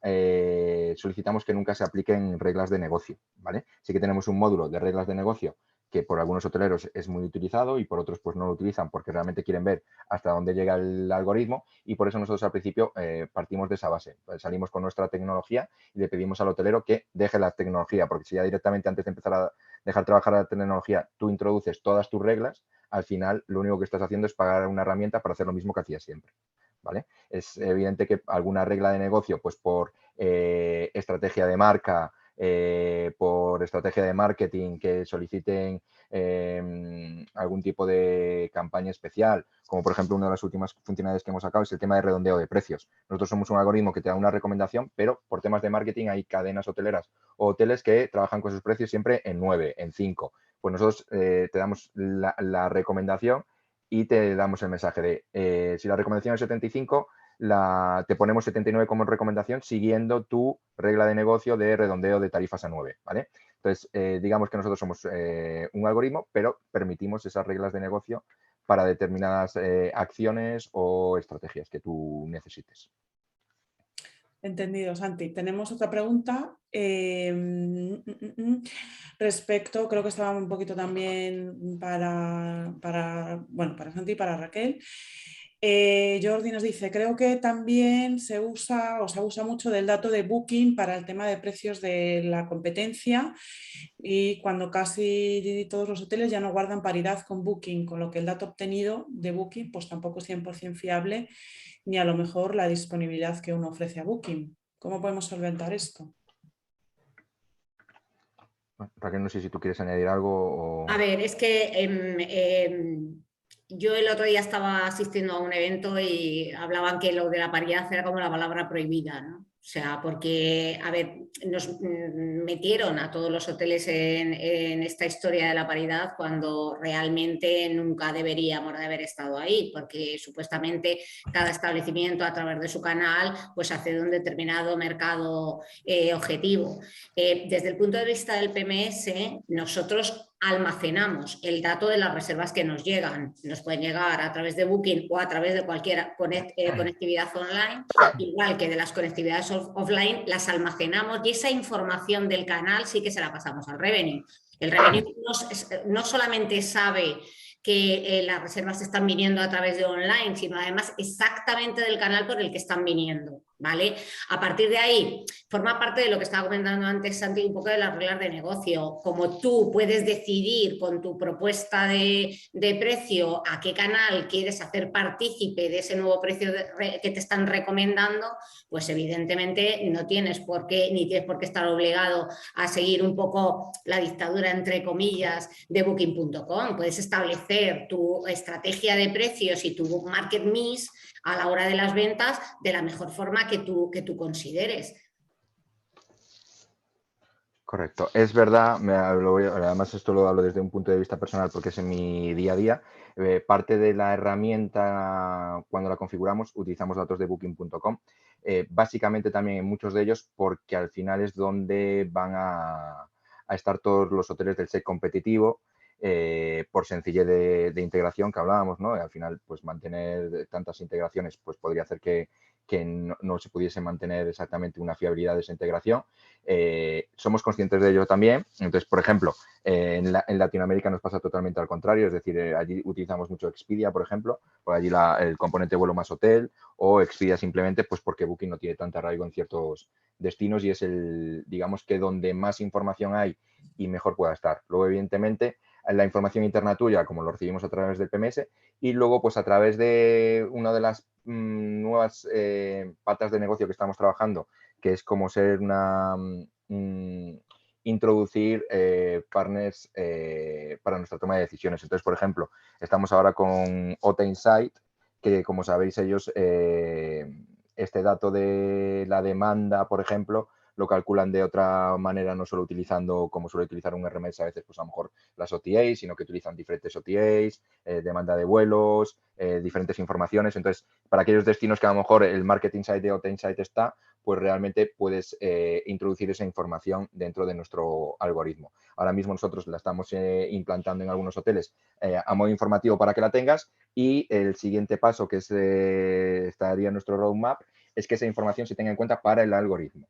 solicitamos que nunca se apliquen reglas de negocio, ¿vale? Sí que tenemos un módulo de reglas de negocio que por algunos hoteleros es muy utilizado y por otros pues no lo utilizan porque realmente quieren ver hasta dónde llega el algoritmo, y por eso nosotros al principio partimos de esa base. Pues salimos con nuestra tecnología y le pedimos al hotelero que deje la tecnología, porque si ya directamente antes de empezar a dejar trabajar la tecnología tú introduces todas tus reglas, al final lo único que estás haciendo es pagar una herramienta para hacer lo mismo que hacías siempre, ¿vale? Es evidente que alguna regla de negocio, pues por estrategia de marca, por estrategia de marketing, que soliciten algún tipo de campaña especial, como por ejemplo una de las últimas funcionalidades que hemos sacado es el tema de redondeo de precios. Nosotros somos un algoritmo que te da una recomendación, pero por temas de marketing hay cadenas hoteleras o hoteles que trabajan con sus precios siempre en 9, en 5. Pues nosotros te damos la recomendación y te damos el mensaje de si la recomendación es 75, te ponemos 79 como recomendación siguiendo tu regla de negocio de redondeo de tarifas a 9, ¿vale? Entonces, digamos que nosotros somos un algoritmo, pero permitimos esas reglas de negocio para determinadas acciones o estrategias que tú necesites. Entendido, Santi. Tenemos otra pregunta respecto, creo que estaba un poquito también para Santi y para Raquel. Jordi nos dice, creo que también se usa mucho del dato de Booking para el tema de precios de la competencia, y cuando casi todos los hoteles ya no guardan paridad con Booking, con lo que el dato obtenido de Booking pues tampoco es 100% fiable, ni a lo mejor la disponibilidad que uno ofrece a Booking. ¿Cómo podemos solventar esto? Raquel, no sé si tú quieres añadir algo. A ver, es que yo el otro día estaba asistiendo a un evento y hablaban que lo de la paridad era como la palabra prohibida, ¿no? O sea, porque, a ver, nos metieron a todos los hoteles en esta historia de la paridad cuando realmente nunca deberíamos de haber estado ahí, porque supuestamente cada establecimiento a través de su canal pues accede a un determinado mercado objetivo. Desde el punto de vista del PMS, nosotros almacenamos el dato de las reservas que nos llegan. Nos pueden llegar a través de Booking o a través de cualquier conectividad online, igual que de las conectividades offline, las almacenamos y esa información del canal sí que se la pasamos al Revenue. El Revenue no solamente sabe que las reservas están viniendo a través de online, sino además exactamente del canal por el que están viniendo. ¿vale? A partir de ahí, forma parte de lo que estaba comentando antes, Santi, un poco de las reglas de negocio. Como tú puedes decidir con tu propuesta de precio a qué canal quieres hacer partícipe de ese nuevo precio que te están recomendando, pues evidentemente no tienes por qué, ni tienes por qué estar obligado a seguir un poco la dictadura, entre comillas, de Booking.com. Puedes establecer tu estrategia de precios y tu market mix a la hora de las ventas de la mejor forma que tú consideres. Correcto, es verdad, además esto lo hablo desde un punto de vista personal porque es en mi día a día, parte de la herramienta cuando la configuramos utilizamos datos de Booking.com, básicamente también en muchos de ellos porque al final es donde van a estar todos los hoteles del set competitivo, por sencillez de integración que hablábamos, ¿no? Al final, pues mantener tantas integraciones pues podría hacer que no se pudiese mantener exactamente una fiabilidad de esa integración. Somos conscientes de ello también. Entonces, por ejemplo, en Latinoamérica nos pasa totalmente al contrario, es decir, allí utilizamos mucho Expedia, por ejemplo, por allí el componente vuelo más hotel, o Expedia simplemente pues porque Booking no tiene tanta arraigo en ciertos destinos y es digamos que donde más información hay y mejor pueda estar. Luego, evidentemente, la información interna tuya, como lo recibimos a través del PMS, y luego, pues a través de una de las nuevas patas de negocio que estamos trabajando, que es como ser introducir partners para nuestra toma de decisiones. Entonces, por ejemplo, estamos ahora con OTA Insight, que como sabéis ellos, este dato de la demanda, por ejemplo, lo calculan de otra manera, no solo utilizando como suele utilizar un RMS a veces, pues a lo mejor las OTAs, sino que utilizan diferentes OTAs, demanda de vuelos, diferentes informaciones. Entonces, para aquellos destinos que a lo mejor el Market Insight de OTA Insight está, pues realmente puedes introducir esa información dentro de nuestro algoritmo. Ahora mismo nosotros la estamos implantando en algunos hoteles a modo informativo para que la tengas y el siguiente paso que estaría en nuestro roadmap es que esa información se tenga en cuenta para el algoritmo,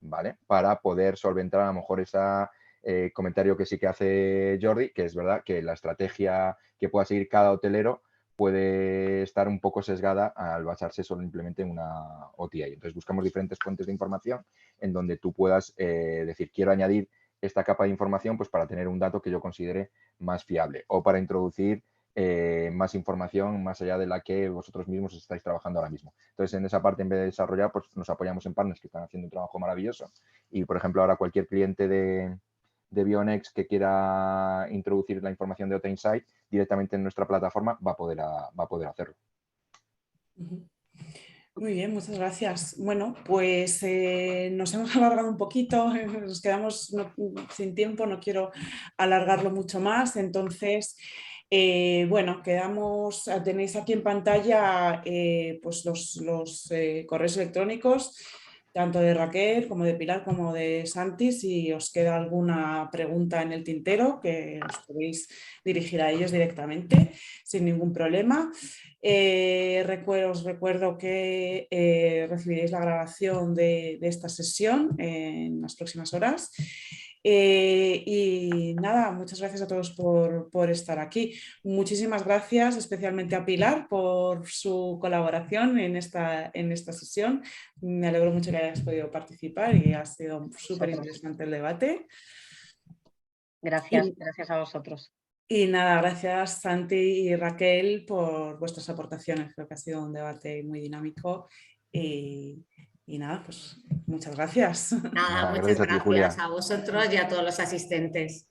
¿vale? Para poder solventar a lo mejor ese comentario que sí que hace Jordi, que es verdad que la estrategia que pueda seguir cada hotelero puede estar un poco sesgada al basarse simplemente en una OTA. Entonces buscamos diferentes fuentes de información en donde tú puedas decir, quiero añadir esta capa de información pues para tener un dato que yo considere más fiable o para introducir más información más allá de la que vosotros mismos estáis trabajando ahora mismo. Entonces, en esa parte, en vez de desarrollar, pues nos apoyamos en partners que están haciendo un trabajo maravilloso. Y, por ejemplo, ahora cualquier cliente de Bionex que quiera introducir la información de OTA Insight directamente en nuestra plataforma va a poder hacerlo. Muy bien, muchas gracias. Bueno, pues nos hemos alargado un poquito, nos quedamos sin tiempo, no quiero alargarlo mucho más, entonces, bueno, tenéis aquí en pantalla pues los correos electrónicos, tanto de Raquel como de Pilar como de Santi. Si os queda alguna pregunta en el tintero, que os podéis dirigir a ellos directamente sin ningún problema. Os recuerdo que recibiréis la grabación de esta sesión en las próximas horas. Y nada, muchas gracias a todos por estar aquí. Muchísimas gracias especialmente a Pilar por su colaboración en esta sesión. Me alegro mucho que hayas podido participar y ha sido súper interesante el debate. Gracias, gracias a vosotros. Y nada, gracias Santi y Raquel por vuestras aportaciones. Creo que ha sido un debate muy dinámico y nada, pues muchas gracias. Nada, muchas gracias a vosotros y a todos los asistentes.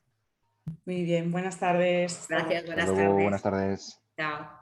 Muy bien, buenas tardes. Gracias, buenas tardes. Buenas tardes. Chao.